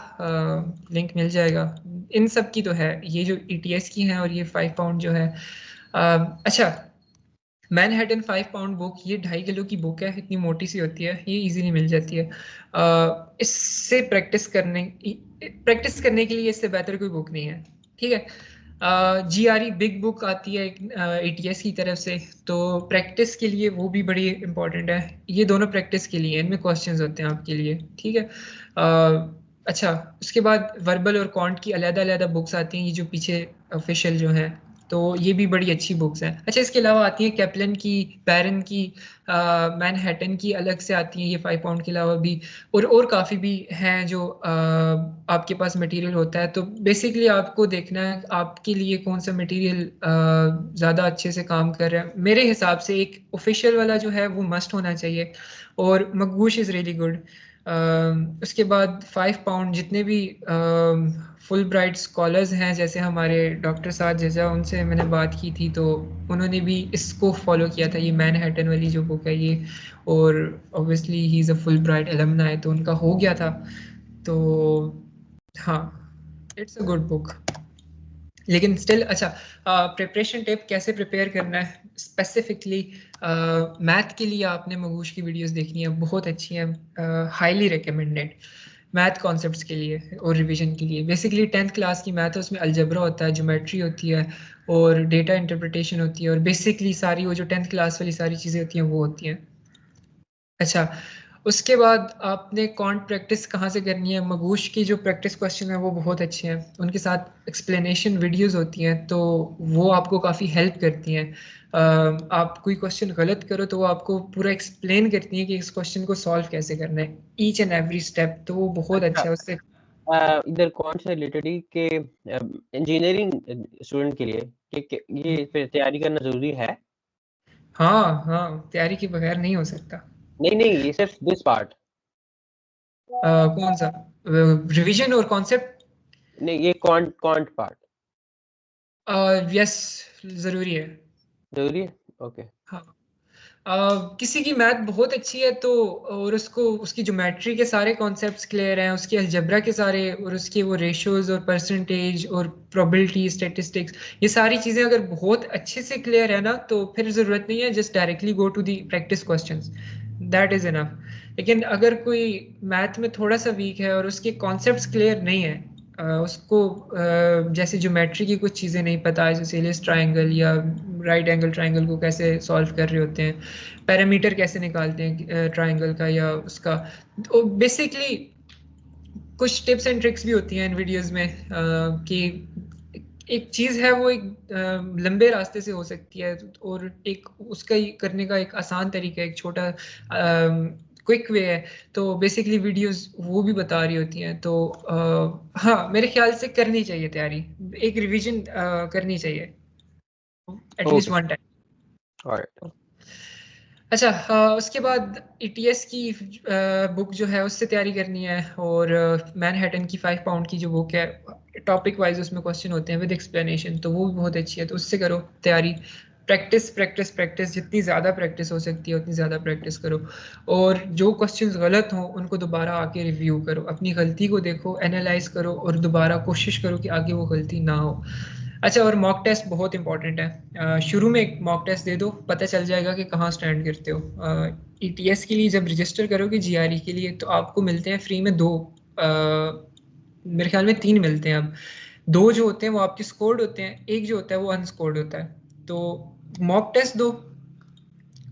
लिंक मिल जाएगा। इन सब की तो है, ये जो ईटीएस की हैं, और ये 5 पाउंड जो है। अच्छा, मैनहट्टन 5 पाउंड बुक, ये 2.5 किलो की बुक है, इतनी मोटी सी होती है, ये इजीली मिल जाती है। इससे प्रैक्टिस करने के लिए इससे बेहतर कोई बुक नहीं है, ठीक है। जीआरई बिग बुक आती है एटीएस की तरफ से, तो प्रैक्टिस के लिए वो भी बड़ी इंपॉर्टेंट है। ये दोनों प्रैक्टिस के लिए, इनमें क्वेश्चंस होते हैं आपके लिए, ठीक है। अच्छा, उसके बाद वर्बल और कॉन्ट की अलग-अलग बुक्स आती हैं, ये जो पीछे ऑफिशियल जो हैं, तो ये भी बड़ी अच्छी बुक्स हैं। अच्छा, इसके अलावा आती हैं कैप्लन की, बैरन की, मैनहट्टन की अलग से आती हैं, ये 5 पाउंड के अलावा भी, और काफ़ी भी हैं जो आपके पास मटेरियल होता है। तो बेसिकली आपको देखना है आपके लिए कौन सा मटेरियल ज़्यादा अच्छे से काम कर रहा है। मेरे हिसाब से एक ऑफिशियल वाला जो है वो मस्ट होना चाहिए, और मकबूश इज़ रियली गुड। उसके बाद 5 पाउंड जितने भी फुल ब्राइट स्कॉलर्स हैं, जैसे हमारे डॉक्टर साद जजा, उनसे मैंने बात की थी, तो उन्होंने भी इसको फॉलो किया था, ये मैनहट्टन वाली जो बुक है ये। और obviously he is a full bright alumni, तो उनका हो गया था। तो हाँ, इट्स अ गुड बुक। लेकिन स्टिल, अच्छा, प्रिपरेशन टिप कैसे प्रिपेयर करना है स्पेसिफिकली मैथ के लिए, आपने मगूश की वीडियोस देखनी है, बहुत अच्छी हैं, हाईली रिकमेंडेड मैथ कॉन्सेप्ट्स के लिए और रिवीजन के लिए। बेसिकली 10th क्लास की मैथ है, उसमें अलजबरा होता है, ज्योमेट्री होती है, और डेटा इंटरप्रिटेशन होती है, और बेसिकली सारी वो जो 10th क्लास वाली सारी चीज़ें होती हैं वो होती हैं। अच्छा, उसके बाद आपने कॉन्ट प्रैक्टिस कहाँ से करनी है? मगूश की जो प्रैक्टिस क्वेश्चन है वो बहुत अच्छे हैं, उनके साथ एक्सप्लेनेशन वीडियोस होती हैं, तो वो आपको काफ़ी हेल्प करती हैं। आप कोई क्वेश्चन गलत करो तो वो आपको पूरा एक्सप्लेन करती हैं कि इस क्वेश्चन को सॉल्व कैसे करना है, ईच एंड एवरी स्टेप, तो वो बहुत अच्छा, अच्छा है उससे। इधर कौन से रिलेटेड ही के इंजीनियरिंग स्टूडेंट के लिए ये फिर तैयारी करना ज़रूरी है? हाँ, हाँ, तैयारी के बगैर नहीं हो सकता। नहीं, नहीं, ये सिर्फ दिस पार्ट। कौन सा? रिवीजन और कॉन्सेप्ट? नहीं, ये क्वांट पार्ट यस, ज़रूरी है। ज़रूरी है? ओके। हाँ। किसी की मैथ बहुत अच्छी है तो, और उसको उसकी ज्योमेट्री के सारे कॉन्सेप्ट्स क्लियर हैं, उसके अलजेब्रा के सारे, और उसके वो रेशियोज और परसेंटेज और प्रोबेबिलिटी स्टैटिस्टिक्स, ये सारी चीज़ें अगर बहुत अच्छे से क्लियर है ना, तो फिर ज़रूरत नहीं है just directly go to the practice questions, that is enough. लेकिन अगर कोई मैथ में थोड़ा सा वीक है और उसके कॉन्सेप्ट्स क्लियर नहीं है, उसको जैसे ज्योमेट्री की कुछ चीज़ें नहीं पता है, जैसे लेस ट्राइंगल या राइट एंगल ट्राइंगल को कैसे सॉल्व कर रहे होते हैं, पैरामीटर कैसे निकालते हैं ट्राइंगल का या उसका, तो बेसिकली कुछ टिप्स एंड ट्रिक्स भी होती हैं इन वीडियोस में, कि एक चीज़ है वो एक लंबे रास्ते से हो सकती है, और एक उसका ही करने का एक आसान तरीका है, एक छोटा क्विक वे है। तो बेसिकली वीडियोस वो भी बता रही होती हैं, तो हाँ, मेरे ख्याल से करनी चाहिए तैयारी, एक रिवीजन करनी चाहिए at least okay, one time. Alright. अच्छा, उसके बाद ईटीएस की बुक जो है उससे तैयारी करनी है, और मैनहट्टन की 5 पाउंड की जो बुक है, टॉपिक वाइज उसमें क्वेश्चन होते हैं विद एक्सप्लेनेशन, तो वो भी बहुत अच्छी है, तो उससे करो तैयारी। प्रैक्टिस प्रैक्टिस प्रैक्टिस, जितनी ज़्यादा प्रैक्टिस हो सकती है उतनी ज़्यादा प्रैक्टिस करो। और जो क्वेश्चंस गलत हों उनको दोबारा आके रिव्यू करो, अपनी गलती को देखो, एनालाइज करो और दोबारा कोशिश करो कि आगे वो गलती ना हो। अच्छा, और मॉक टेस्ट बहुत इंपॉर्टेंट है। शुरू में एक मॉक टेस्ट दे दो, पता चल जाएगा कि कहाँ स्टैंड करते हो। ETS के लिए जब रजिस्टर करोगे, GRE के लिए, तो आपको मिलते हैं फ्री में 2, मेरे ख्याल में 3 मिलते हैं अब। 2 जो होते हैं वो आपके स्कोर्ड होते हैं, एक जो होता है वो अनस्कोर्ड होता है। तो मॉक टेस्ट दो,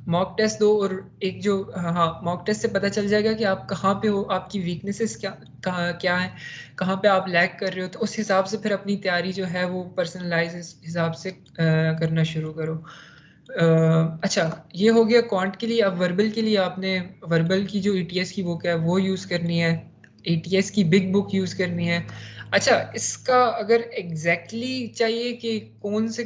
मॉक टेस्ट दो, और एक जो, हाँ, मॉक टेस्ट से पता चल जाएगा कि आप कहाँ पे हो, आपकी वीकनेसेस क्या है, कहाँ पे आप लैग कर रहे हो, तो उस हिसाब से फिर अपनी तैयारी जो है वो पर्सनलाइज हिसाब से करना शुरू करो। अच्छा, ये हो गया क्वांट के लिए। अब वर्बल के लिए आपने वर्बल की जो ETS की बुक है वो यूज़ करनी है, ETS की बिग बुक यूज़ करनी है। अच्छा, इसका अगर एग्जैक्टली चाहिए कि कौन से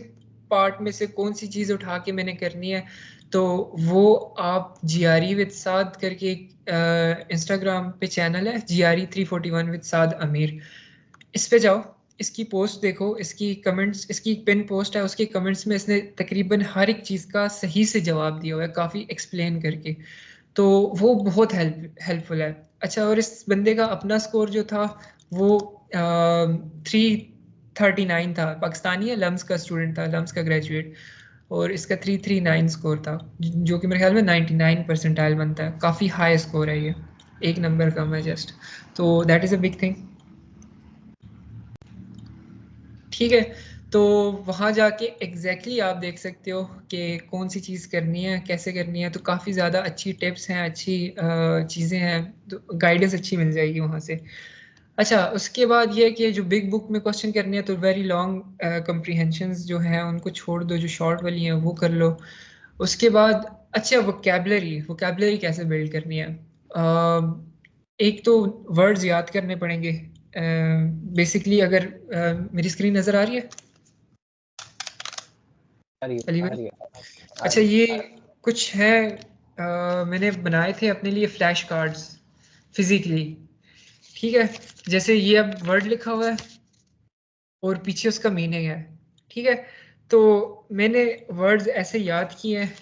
पार्ट में से कौन सी चीज़ उठा के मैंने करनी है, तो वो आप GRE विद साद करके इंस्टाग्राम पे चैनल है, GRE 341 विद साद अमीर, इस पे जाओ, इसकी पोस्ट देखो, इसकी कमेंट्स, इसकी पिन पोस्ट है, उसके कमेंट्स में इसने तकरीबन हर एक चीज़ का सही से जवाब दिया हुआ है, काफ़ी एक्सप्लेन करके, तो वो बहुत हेल्पफुल है। अच्छा, और इस बंदे का अपना स्कोर जो था वो 339 था, पाकिस्तानी है, लम्स का स्टूडेंट था, लम्स का ग्रेजुएट, और इसका 339 स्कोर था, जो कि मेरे ख्याल में 99 परसेंटाइल बनता है, काफ़ी हाई स्कोर है ये, 1 नंबर कम है जस्ट, तो that is a big thing. ठीक है, तो वहाँ जाके एग्जैक्टली आप देख सकते हो कि कौन सी चीज़ करनी है, कैसे करनी है, तो काफ़ी ज़्यादा अच्छी टिप्स हैं, अच्छी चीज़ें हैं, तो गाइडेंस अच्छी मिल जाएगी वहाँ से। अच्छा, उसके बाद ये कि जो बिग बुक में क्वेश्चन करने हैं तो वेरी लॉन्ग कम्प्रीहेंशंस जो हैं उनको छोड़ दो, जो शॉर्ट वाली हैं वो कर लो। उसके बाद अच्छा, वोकैबलरी, वोकैबलरी कैसे बिल्ड करनी है। एक तो वर्ड्स याद करने पड़ेंगे बेसिकली। अगर मेरी स्क्रीन नज़र आ रही है आ रही है, अली आ भाई? रही है, आ अच्छा, रही है। ये कुछ है, मैंने बनाए थे अपने लिए फ्लैश कार्ड्स फिजिकली। ठीक है, जैसे ये अब वर्ड लिखा हुआ है और पीछे उसका मीनिंग है। ठीक है, तो मैंने वर्ड्स ऐसे याद किए हैं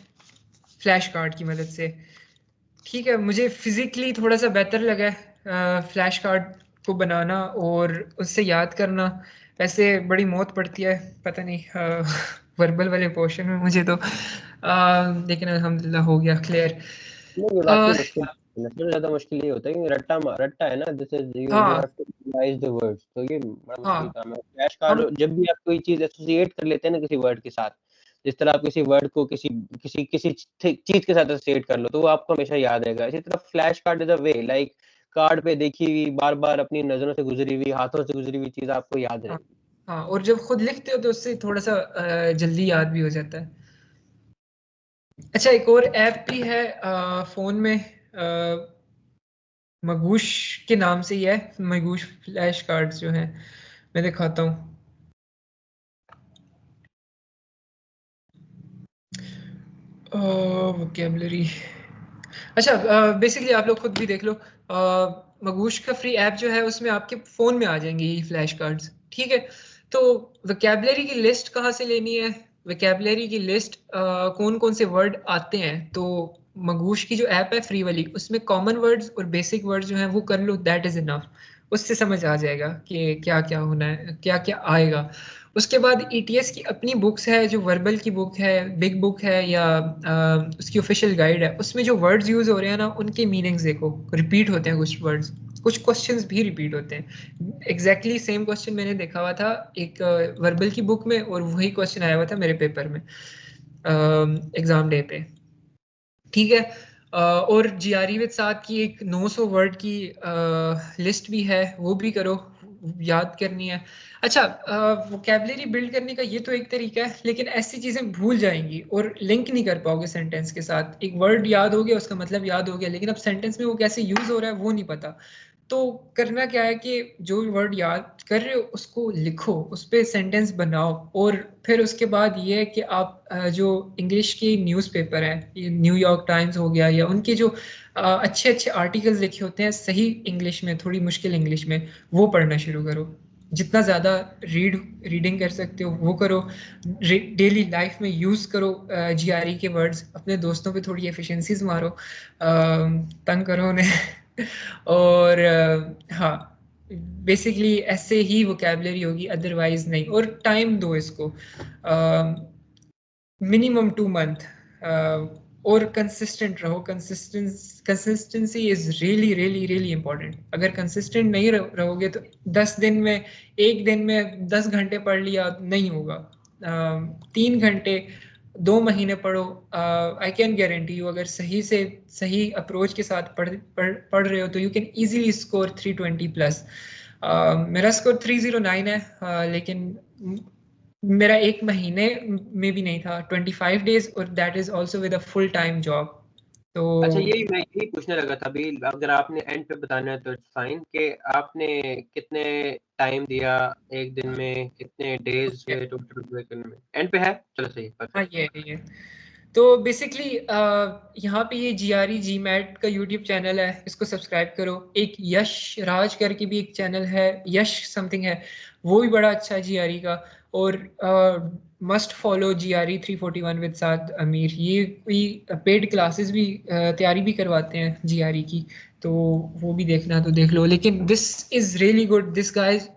फ्लैश कार्ड की मदद से। ठीक है, मुझे फिजिकली थोड़ा सा बेहतर लगा है फ्लैश कार्ड को बनाना और उससे याद करना। वैसे बड़ी मौत पड़ती है, पता नहीं वर्बल वाले पोर्शन में मुझे तो, लेकिन अल्हम्दुलिल्लाह हो गया क्लियर। नहीं, ये वाकई मुश्किल है। सबसे ज्यादा मुश्किल ये होता है कि रट्टा है ना, दिस इज यू हाँ have to memorise the words, तो ये बड़ा मुश्किल हाँ, काम है। फ्लैश कार्ड, हम, जब भी आप कोई चीज एसोसिएट कर लेते हैं ना किसी वर्ड के साथ, जिस तरह आप किसी वर्ड को किसी किसी किसी चीज के साथ एसोसिएट कर लो तो वो आपको हमेशा याद रहेगा। इसी तरह flash card is a way, like card पे देखी हुई, बार बार अपनी नजरों से गुजरी हुई, हाथों से गुजरी हुई चीज आपको याद हाँ रहेगी। हाँ, और जब खुद लिखते हो तो उससे थोड़ा सा जल्दी याद भी हो जाता है। अच्छा, एक और ऐप भी है फ़ोन में, मगूश के नाम से ही है, मगूश फ्लैश कार्ड्स जो हैं, मैं दिखाता हूँ। वोकेबलरी, अच्छा, बेसिकली आप लोग खुद भी देख लो, मगूश का फ्री ऐप जो है उसमें आपके फ़ोन में आ जाएंगे ये फ्लैश कार्ड्स। ठीक है, तो वोकेबलरी की लिस्ट कहाँ से लेनी है, वोकेबलरी की लिस्ट कौन कौन से वर्ड आते हैं, तो मगूश की जो ऐप है फ्री वाली, उसमें कॉमन वर्ड्स और बेसिक वर्ड्स जो हैं वो कर लो, दैट इज़ इनफ। उससे समझ आ जाएगा कि क्या क्या होना है, क्या क्या आएगा। उसके बाद ETS की अपनी बुक्स है, जो वर्बल की बुक है, बिग बुक है, या उसकी ऑफिशियल गाइड है, उसमें जो वर्ड्स यूज़ हो रहे हैं ना उनके मीनिंग्स देखो, रिपीट होते हैं कुछ वर्ड्स, कुछ क्वेश्चंस भी रिपीट होते हैं। एग्जैक्टली सेम क्वेश्चन मैंने देखा हुआ था एक वर्बल की बुक में, और वही क्वेश्चन आया हुआ था मेरे पेपर में एग्जाम डे पे। ठीक है, और GRE विद साथ की एक 900 वर्ड की लिस्ट भी है, वो भी करो, याद करनी है। अच्छा, वोकेबलरी बिल्ड करने का ये तो एक तरीका है, लेकिन ऐसी चीज़ें भूल जाएंगी और लिंक नहीं कर पाओगे सेंटेंस के साथ। एक वर्ड याद हो गया, उसका मतलब याद हो गया, लेकिन अब सेंटेंस में वो कैसे यूज़ हो रहा है वो नहीं पता। तो करना क्या है कि जो वर्ड याद कर रहे हो उसको लिखो, उस पर सेंटेंस बनाओ, और फिर उसके बाद ये है कि आप जो इंग्लिश की न्यूज़पेपर है, ये न्यूयॉर्क टाइम्स हो गया, या उनके जो अच्छे अच्छे आर्टिकल्स लिखे होते हैं सही इंग्लिश में, थोड़ी मुश्किल इंग्लिश में, वो पढ़ना शुरू करो। जितना ज़्यादा रीडिंग कर सकते हो वो करो, डेली लाइफ में यूज़ करो GRE के वर्ड्स, अपने दोस्तों पे थोड़ी एफिशिएंसीज मारो, तंग करो उन्हें और हाँ, बेसिकली ऐसे ही वोकैबुलरी होगी, अदरवाइज नहीं। और टाइम दो इसको, मिनिमम 2 मंथ, और कंसिस्टेंट रहो। Consistency is really really really important. अगर कंसिस्टेंट नहीं रहोगे तो 10 दिन में, एक दिन में 10 घंटे पढ़ लिया नहीं होगा। 3 घंटे 2 महीने पढ़ो। आई कैन गारंटी यू, अगर सही अप्रोच के साथ पढ़ रहे हो तो यू कैन इजीली स्कोर 320+। मेरा स्कोर 309 है, लेकिन मेरा 1 महीने में भी नहीं था, 25 डेज, और that is also with a full time job. तो अच्छा, यही मैं यही पूछने लगा था अभी, अगर आपने एंड पे बताना है तो इट्स फाइन, कि आपने कितने टाइम दिया, एक दिन में कितने डेज हुए टोटल पूरे करने में, एंड पे है? चलो सही है, हाँ, परफेक्ट। ये तो बेसिकली यहाँ पे ये GRE GMAT का यूट्यूब चैनल है, इसको सब्सक्राइब करो। एक यश राज करके भी एक चैनल है, यश समथिंग है, वो भी बड़ा अच्छा है GRE का। और मस्ट फॉलो GRE 341 विद साद अमीर, ये भी पेड क्लासेस भी तैयारी भी करवाते हैं GRE की, तो वो भी देखना तो देख लो। लेकिन this is really good, this guys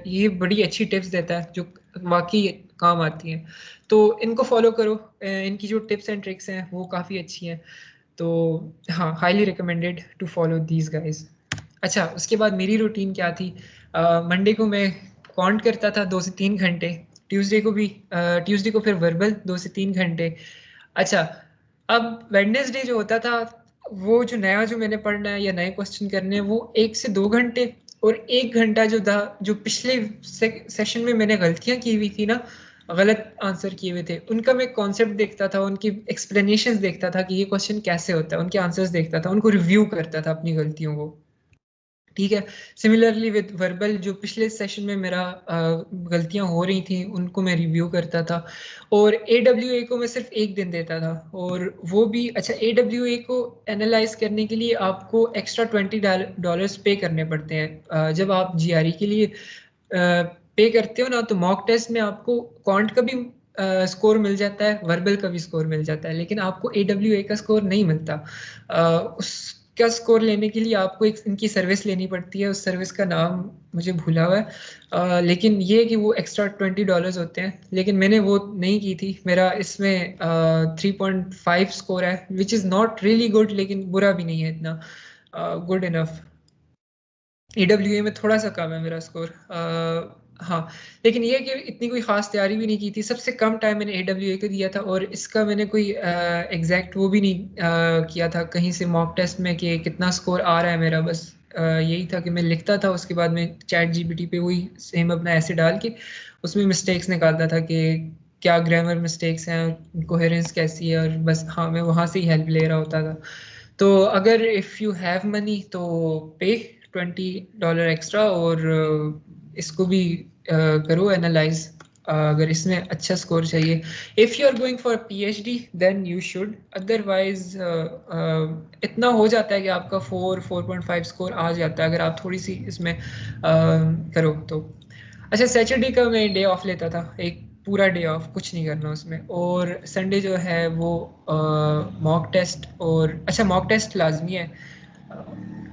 ये बड़ी अच्छी टिप्स देता है जो वाकई काम आती हैं, तो इनको फॉलो करो। इनकी जो टिप्स एंड ट्रिक्स हैं वो काफ़ी अच्छी हैं, तो हाँ, highly recommended to follow these guys. अच्छा, उसके बाद मेरी रूटीन क्या थी? मंडे को मैं कॉन्ट करता था 2 से 3 घंटे, ट्यूसडे को फिर वर्बल 2 से 3 घंटे। अच्छा, अब वेडनेसडे जो होता था, वो जो नया जो मैंने पढ़ना है या नए क्वेश्चन करने हैं वो 1 से 2 घंटे, और 1 घंटा जो पिछले सेशन में मैंने गलतियां की हुई थी ना, गलत आंसर किए हुए थे, उनका मैं कॉन्सेप्ट देखता था, उनकी एक्सप्लेनेशंस देखता था कि ये क्वेश्चन कैसे होता है, उनके आंसर्स देखता था, उनको रिव्यू करता था अपनी गलतियों को। ठीक है। सिमिलरली विद वर्बल, जो पिछले सेशन में मेरा गलतियां हो रही थी उनको मैं रिव्यू करता था। और AWA को मैं सिर्फ 1 दिन देता था, और वो भी अच्छा, AWA को एनालाइज करने के लिए आपको एक्स्ट्रा $20 पे करने पड़ते हैं। जब आप GRE के लिए पे करते हो ना, तो मॉक टेस्ट में आपको क्वांट का भी स्कोर मिल जाता है, वर्बल का भी स्कोर मिल जाता है, लेकिन आपको AWA का स्कोर नहीं मिलता। उसका स्कोर लेने के लिए आपको एक इनकी सर्विस लेनी पड़ती है, उस सर्विस का नाम मुझे भूला हुआ है, लेकिन ये कि वो एक्स्ट्रा $20 होते हैं, लेकिन मैंने वो नहीं की थी। मेरा इसमें 3.5 स्कोर है, which is not really good, लेकिन बुरा भी नहीं है इतना, गुड इनफ। AWA में थोड़ा सा कम है मेरा स्कोर। हाँ, लेकिन ये कि इतनी कोई ख़ास तैयारी भी नहीं की थी। सबसे कम टाइम मैंने AWA को दिया था, और इसका मैंने कोई एग्जैक्ट वो भी नहीं किया था कहीं से मॉक टेस्ट में कि कितना स्कोर आ रहा है मेरा। बस यही था कि मैं लिखता था, उसके बाद में चैट GPT पे वही सेम अपना ऐसे डाल के उसमें मिस्टेक्स निकालता था कि क्या ग्रामर मिस्टेक्स हैं, कोहेरेंस कैसी है, और बस हाँ, मैं वहाँ से ही हेल्प ले रहा होता था। तो अगर इफ़ यू हैव मनी तो पे $20 एक्स्ट्रा, और इसको भी करो एनालाइज, अगर इसमें अच्छा स्कोर चाहिए। If you are going for PhD then you should, otherwise इतना हो जाता है कि आपका 4.5 स्कोर आ जाता है अगर आप थोड़ी सी इसमें करो तो। अच्छा, सैटरडे का मैं डे ऑफ लेता था, एक पूरा डे ऑफ, कुछ नहीं करना उसमें। और संडे जो है वो मॉक टेस्ट, और अच्छा, मॉक टेस्ट लाजमी है।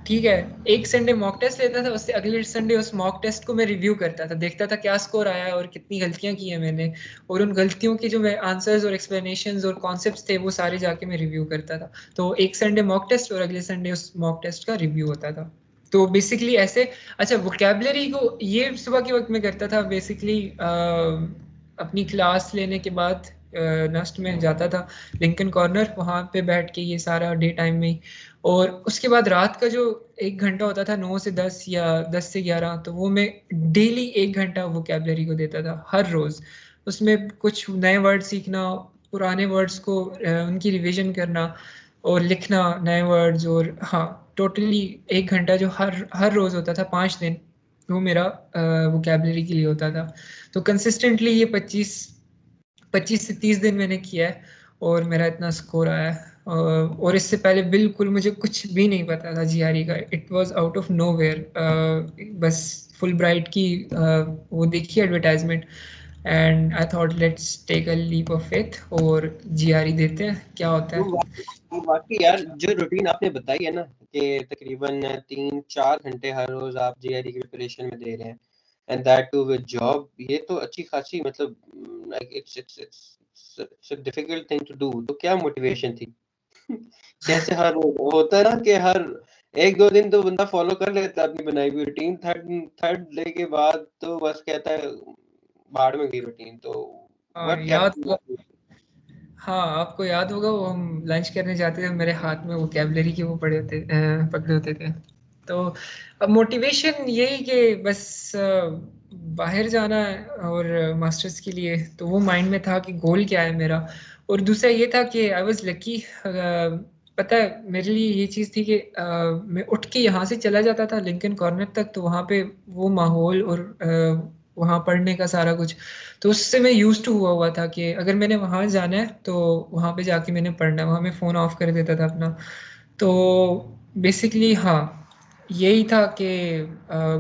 ठीक है, एक संडे मॉक टेस्ट लेता था, उससे अगले संडे उस मॉक टेस्ट को मैं रिव्यू करता था, देखता था क्या स्कोर आया है और कितनी गलतियां की हैं मैंने, और उन गलतियों के जो मैं आंसर्स और एक्सप्लेनेशंस और कॉन्सेप्ट्स थे वो सारे जाके मैं रिव्यू करता था। तो एक संडे मॉक टेस्ट और अगले संडे उस मॉक टेस्ट का रिव्यू होता था। तो बेसिकली ऐसे। अच्छा, वोकेबलरी को ये सुबह के वक्त में करता था बेसिकली, अपनी क्लास लेने के बाद नस्ट में जाता था, लिंकन कॉर्नर, वहाँ पे बैठ के ये सारा डे टाइम में ही। और उसके बाद रात का जो 1 घंटा होता था 9 से 10 या 10 से 11, तो वो मैं डेली 1 घंटा वोकेबलरी को देता था हर रोज़। उसमें कुछ नए वर्ड सीखना, पुराने वर्ड्स को उनकी रिवीजन करना, और लिखना नए वर्ड्स, और हाँ, टोटली 1 घंटा जो हर हर रोज़ होता था 5 दिन, वो मेरा वोकेबलरी के लिए होता था। तो कंसिस्टेंटली ये 25 से 30 दिन मैंने किया है, और मेरा इतना स्कोर आया है। और इससे पहले बिल्कुल मुझे कुछ भी नहीं पता था जीआरई का। It was out of nowhere. बस फुल ब्राइट की वो देखी advertisement and I thought let's take a leap of faith और जीआरई देते हैं क्या होता तो है। वाकई यार जो रूटीन आपने बताई है ना कि तकरीबन 3-4 घंटे हर रोज आप जीआरई की प्रिपरेशन में दे रहे हैं and that too with job, ये तो अच्छी खासी मतलब like it's a difficult thing to do. तो क्या मोटिवेशन थी? कैसे हर रोज होता है ना कि हर 1-2 दिन तो बंदा फॉलो कर लेता है अपनी बनाई हुई रूटीन, थर्ड थर्ड डे के बाद तो बस कहता है भाड़ में गई रूटीन। तो हाँ व्हाट याद केप्ट यू होगा। अप? हाँ आपको याद होगा वो हम लंच करने जाते थे, मेरे हाथ में वोकैबलरी के वो पड़े होते पकड़े होते थे। तो अब मोटिवेशन यही कि बस बाहर जाना है और मास्टर्स के लिए, तो वो माइंड में था कि गोल क्या है मेरा। और दूसरा ये था कि आई वाज लकी। पता है मेरे लिए ये चीज़ थी कि मैं उठ के यहाँ से चला जाता था लिंकन कॉर्नर तक, तो वहाँ पे वो माहौल और वहाँ पढ़ने का सारा कुछ, तो उससे मैं यूज़ टू हुआ था कि अगर मैंने वहाँ जाना है तो वहाँ पे जाके मैंने पढ़ना है। वहाँ मैं फ़ोन ऑफ कर देता था अपना। तो बेसिकली हाँ, यही था कि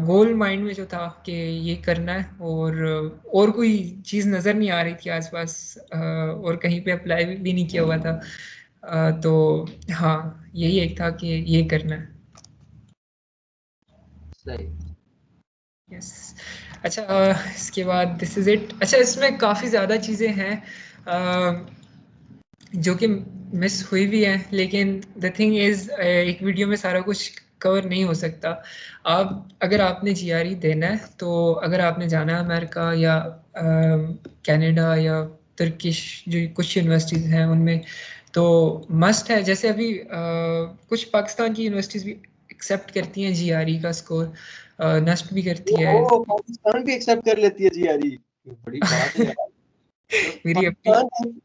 गोल माइंड में जो था कि ये करना है, और कोई चीज़ नज़र नहीं आ रही थी आसपास, और कहीं पे अप्लाई भी नहीं किया हुआ था। तो हाँ, यही एक था कि ये करना है। सही। यस। अच्छा, इसके बाद दिस इज़ इट। अच्छा, इसमें काफ़ी ज़्यादा चीज़ें हैं जो कि मिस हुई भी हैं, लेकिन द थिंग इज़ एक वीडियो में सारा कुछ कवर नहीं हो सकता। आप अगर आपने जीआरई देना है, तो अगर आपने जाना है अमेरिका या कनाडा या तुर्किश जो कुछ यूनिवर्सिटीज़ हैं उनमें, तो मस्ट है। जैसे अभी कुछ पाकिस्तान की यूनिवर्सिटीज़ भी एक्सेप्ट करती हैं जीआरई का स्कोर, नस्ट भी करती है। ओ, पाकिस्तान भी एक्सेप्ट कर लेती है जीआरई? बड़ी बात है यार। तो मेरी अपनी पाकिस्तान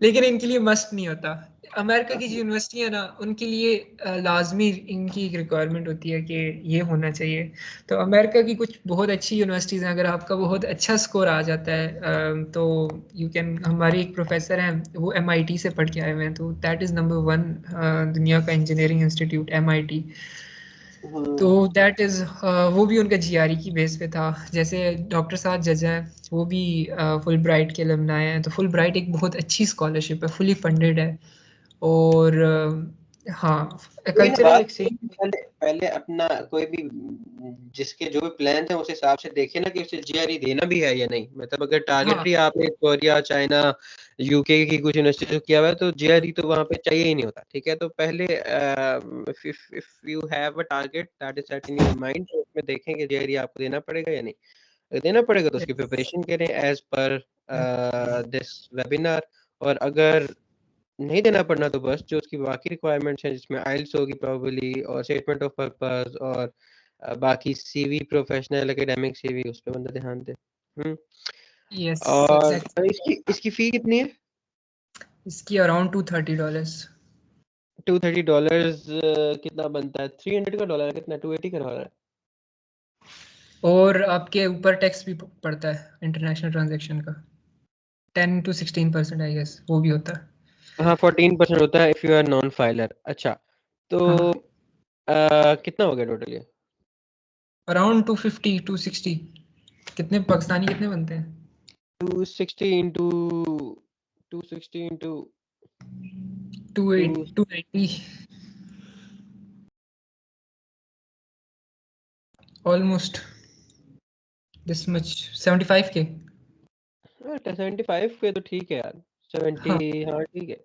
लेकिन इनके लिए मस्ट नहीं होता। अमेरिका की जो यूनिवर्सिटी है ना, उनके लिए लाजमी इनकी एक रिक्वायरमेंट होती है कि ये होना चाहिए। तो अमेरिका की कुछ बहुत अच्छी यूनिवर्सिटीज़ हैं, अगर आपका बहुत अच्छा स्कोर आ जाता है तो यू कैन। हमारे एक प्रोफेसर हैं, वो एमआईटी से पढ़ के आए हुए हैं, तो दैट इज़ नंबर 1 दुनिया का इंजीनियरिंग इंस्टीट्यूट एमआईटी। तो दैट इज़ वो भी उनका जीआरई की बेस पे था। जैसे डॉक्टर साद जज हैं, वो भी फुल ब्राइट के अलumni हैं। तो फुल ब्राइट एक बहुत अच्छी स्कॉलरशिप है, फुली फंडेड है। और हाँ, कोई ना कल्चरल बात एक्सचेंज। पहले पहले अपना कोई भी जिसके जो भी प्लान थे उस हिसाब से देखे ना कि उसे जीआरई देना भी है या नहीं। मतलब अगर हाँ टारगेट ही आपने कोरिया, चाइना, यूके की कुछ यूनिवर्सिटी से किया हुआ है तो जीआरई तो वहाँ पे चाहिए ही नहीं होता। ठीक है, तो पहले if you have a target that is set in your mind, तो उसमें देखें कि जीआरई आपको देना पड़ेगा या नहीं। अगर देना पड़ेगा तो उसकी प्रिपरेशन करें एज पर दिस वेबिनार। और अगर नहीं देना पड़ना तो बस जो उसकी बाकी रिक्वायरमेंट्स हैं जिसमें आइल्स होगी प्रोबेबली और स्टेटमेंट ऑफ पर्पस और बाकी सीवी, प्रोफेशनल एकेडमिक सीवी, उस पे बंदा ध्यान दे। यस और एग्जैक्टली। इसकी इसकी फी कितनी है? इसकी अराउंड $230। $230 कितना बनता है? 300 का डॉलर है, कितना 280 का डॉलर है? और आपके ऊपर टैक्स भी पड़ता है इंटरनेशनल ट्रांजैक्शन का, 10 to 16% आई गेस वो भी होता है। हाँ 14% होता है if you are non filer. अच्छा, तो हाँ, कितना हो गया टोटल ये? अराउंड 250 260। कितने पाकिस्तानी कितने बनते हैं? 260 into 260 into 2 290 almost this much, 75K। 75 के तो ठीक है यार। 70, हाँ, हाँ ठीक है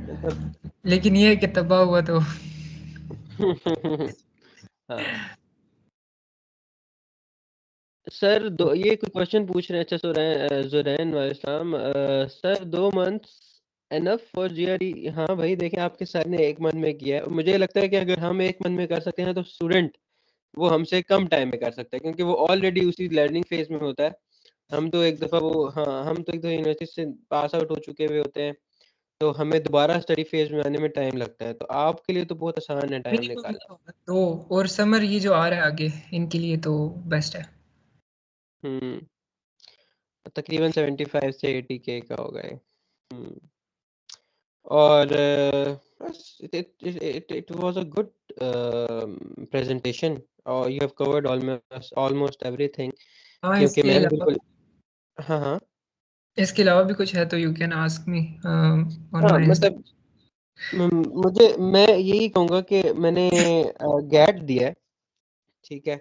मतलब। लेकिन ये है कि तबाह हुआ तो हाँ सर, दो ये कोई क्वेश्चन पूछ रहे हैं। अच्छा, जुरैन वाले Islam, sir 2 months enough for GRE? हाँ भाई देखें, आपके सर ने 1 मंथ में किया है। मुझे लगता है कि अगर हम 1 मंथ में कर सकते हैं तो स्टूडेंट वो हमसे कम टाइम में कर सकता है, क्योंकि वो ऑलरेडी उसी लर्निंग फेज में होता है। हम तो एक दफ़ा वो, हाँ हम तो एक दफ़ा यूनिवर्सिटी से पास आउट हो चुके हुए होते हैं, तो हमें दोबारा स्टडी फेज में आने में टाइम लगता है। तो आपके लिए तो बहुत आसान है टाइम मिनिमम निकालना। तो, और समर ये जो आ रहा है आगे, इनके लिए तो बेस्ट है। तकरीबन 75 से 80 के का होगा ये। और it was a good presentation और you have covered almost everything हाँ, क्योंकि मैं भी बिल्कुल हाँ इसके अलावा भी कुछ है तो you can ask me on हाँ माय मतलब मैं यही कहूँगा कि मैंने गैट दिया है, ठीक है,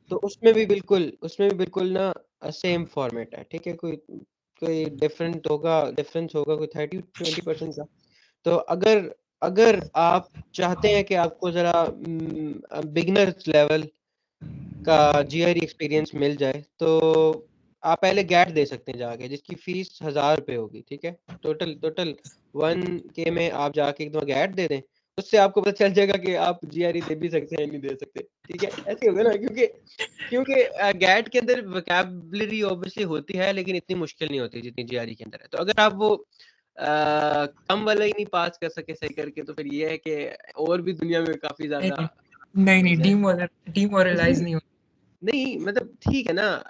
तो उसमें भी बिल्कुल ना सेम फॉर्मेट है, ठीक है, कोई डिफरेंस होगा कोई 30-20% का। तो अगर आप चाहते हैं कि आपको ज़रा बिगिनर्स लेवल का जीआरई एक्सपीरियंस मिल जाए, तो आप पहले गैट दे सकते हैं जाके, जिसकी फीस 1000 रुपये होगी, ठीक है, टोटल 1K में आप जाके एक दफ़ा गैट दे दें, उससे आपको पता चल जाएगा कि आप जीआरई दे भी सकते हैं नहीं दे सकते, ठीक है, ऐसे होगा ना, क्योंकि गैट के अंदर वोकैबुलरी ऑब्वियसली होती है लेकिन इतनी मुश्किल नहीं होती जितनी जीआरई के अंदर है। तो अगर आप वो कम वाला ही नहीं पास कर सके सही करके, तो फिर ये है कि और भी दुनिया में काफी ज्यादा नहीं डीमोरलाइज नहीं हो नहीं, मतलब ठीक है ना,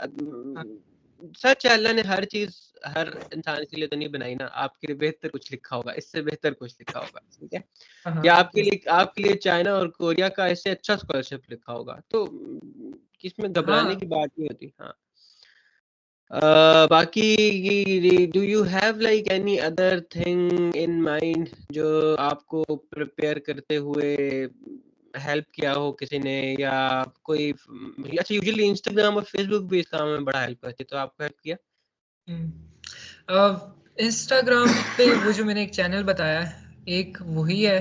सच है, अल्लाह ने हर चीज हर इंसान के लिए तो नहीं बनाई ना, आपके लिए बेहतर कुछ लिखा होगा, इससे बेहतर कुछ लिखा होगा, ठीक है, या आपके लिए चाइना और कोरिया का इससे अच्छा स्कॉलरशिप लिखा होगा, तो किसमें घबराने की बात नहीं होती। हाँ, बाकी do you have like any other thing in mind जो आपको प्रिपेयर करते हुए हेल्प किया हो किसी ने, या कोई अच्छा यूजुअली इंस्टाग्राम और फेसबुक भी इस काम में बड़ा हेल्प करती है, तो आपको हेल्प किया? इंस्टाग्राम पे वो जो मैंने एक चैनल बताया है, एक वही है,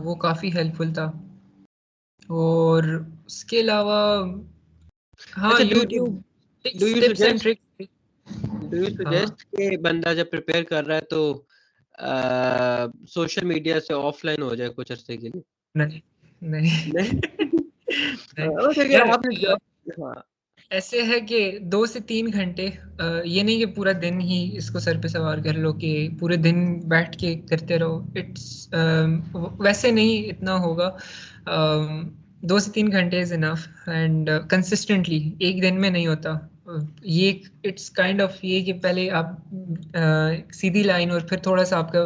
वो काफ़ी हेल्पफुल था। और उसके अलावा हाँ, अच्छा, YouTube do you tips and suggest tricks. हाँ, कि बंदा जब प्रिपेयर कर रहा है तो सोशल मीडिया से ऑफलाइन हो जाए कुछ अरसे के लिए? नहीं नहीं नहीं नहीं क्योंकि यार, आपने जॉब हाँ ऐसे है कि 2 से 3 घंटे, ये नहीं कि पूरा दिन ही इसको सर पे सवार कर लो कि पूरे दिन बैठ के करते रहो। इट्स वैसे नहीं इतना होगा। 2 से 3 घंटे इज़ इनफ एंड कंसिस्टेंटली एक दिन में नहीं होता। ये इट्स काइंड ऑफ ये कि पहले आप सीधी लाइन और फिर थोड़ा-सा आपका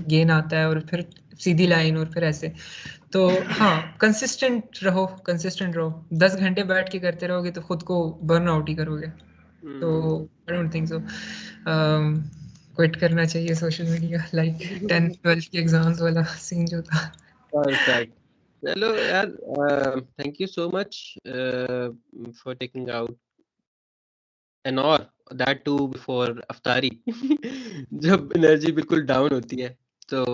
गेन आता है और फिर सीधी लाइन और फिर ऐसे। तो हाँ, कंसिस्टेंट रहो। 10 घंटे बैठ के करते रहोगे तो खुद को बर्न आउट ही करोगे। तो I don't think so quit करना चाहिए सोशल मीडिया, लाइक 10th-12th के एग्जाम्स वाला सीन जो था। परफेक्ट। चलो यार, thank you so much for taking out an और दैट टू बिफोर अफ्तारी जब एनर्जी बिल्कुल डाउन होती है, तो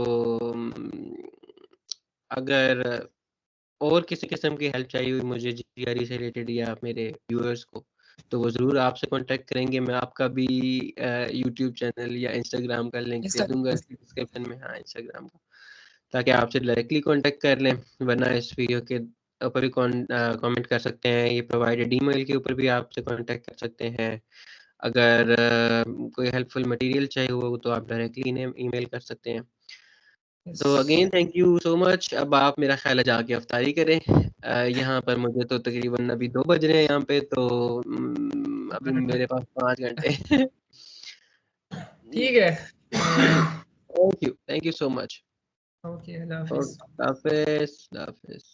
अगर और किसी किस्म की हेल्प चाहिए हुई मुझे जीआरई से रिलेटेड या मेरे व्यूअर्स को, तो वो ज़रूर आपसे कांटेक्ट करेंगे। मैं आपका भी यूट्यूब चैनल या इंस्टाग्राम का लिंक दे दूंगा इंस्टा डिस्क्रिप्शन में, हाँ, इंस्टाग्राम का, ताकि आपसे डायरेक्टली कांटेक्ट कर लें, वरना इस वीडियो के ऊपर भी कमेंट कर सकते हैं, ये प्रोवाइडेड ईमेल के ऊपर भी आपसे कांटेक्ट कर सकते हैं। अगर कोई हेल्पफुल मटेरियल चाहिए हो तो आप डायरेक्टली इन्हें ईमेल कर सकते हैं। तो again thank you so much. अब आप मेरा ख्याल है जाके अफ्तारी करें। यहाँ पर मुझे तो तकरीबन अभी 2 बज रहे हैं यहाँ पे, तो अभी मेरे पास 5 घंटे ठीक है। Thank you so much. Okay, अल्लाह और हाफ़िज़। हाफिज हाफिज।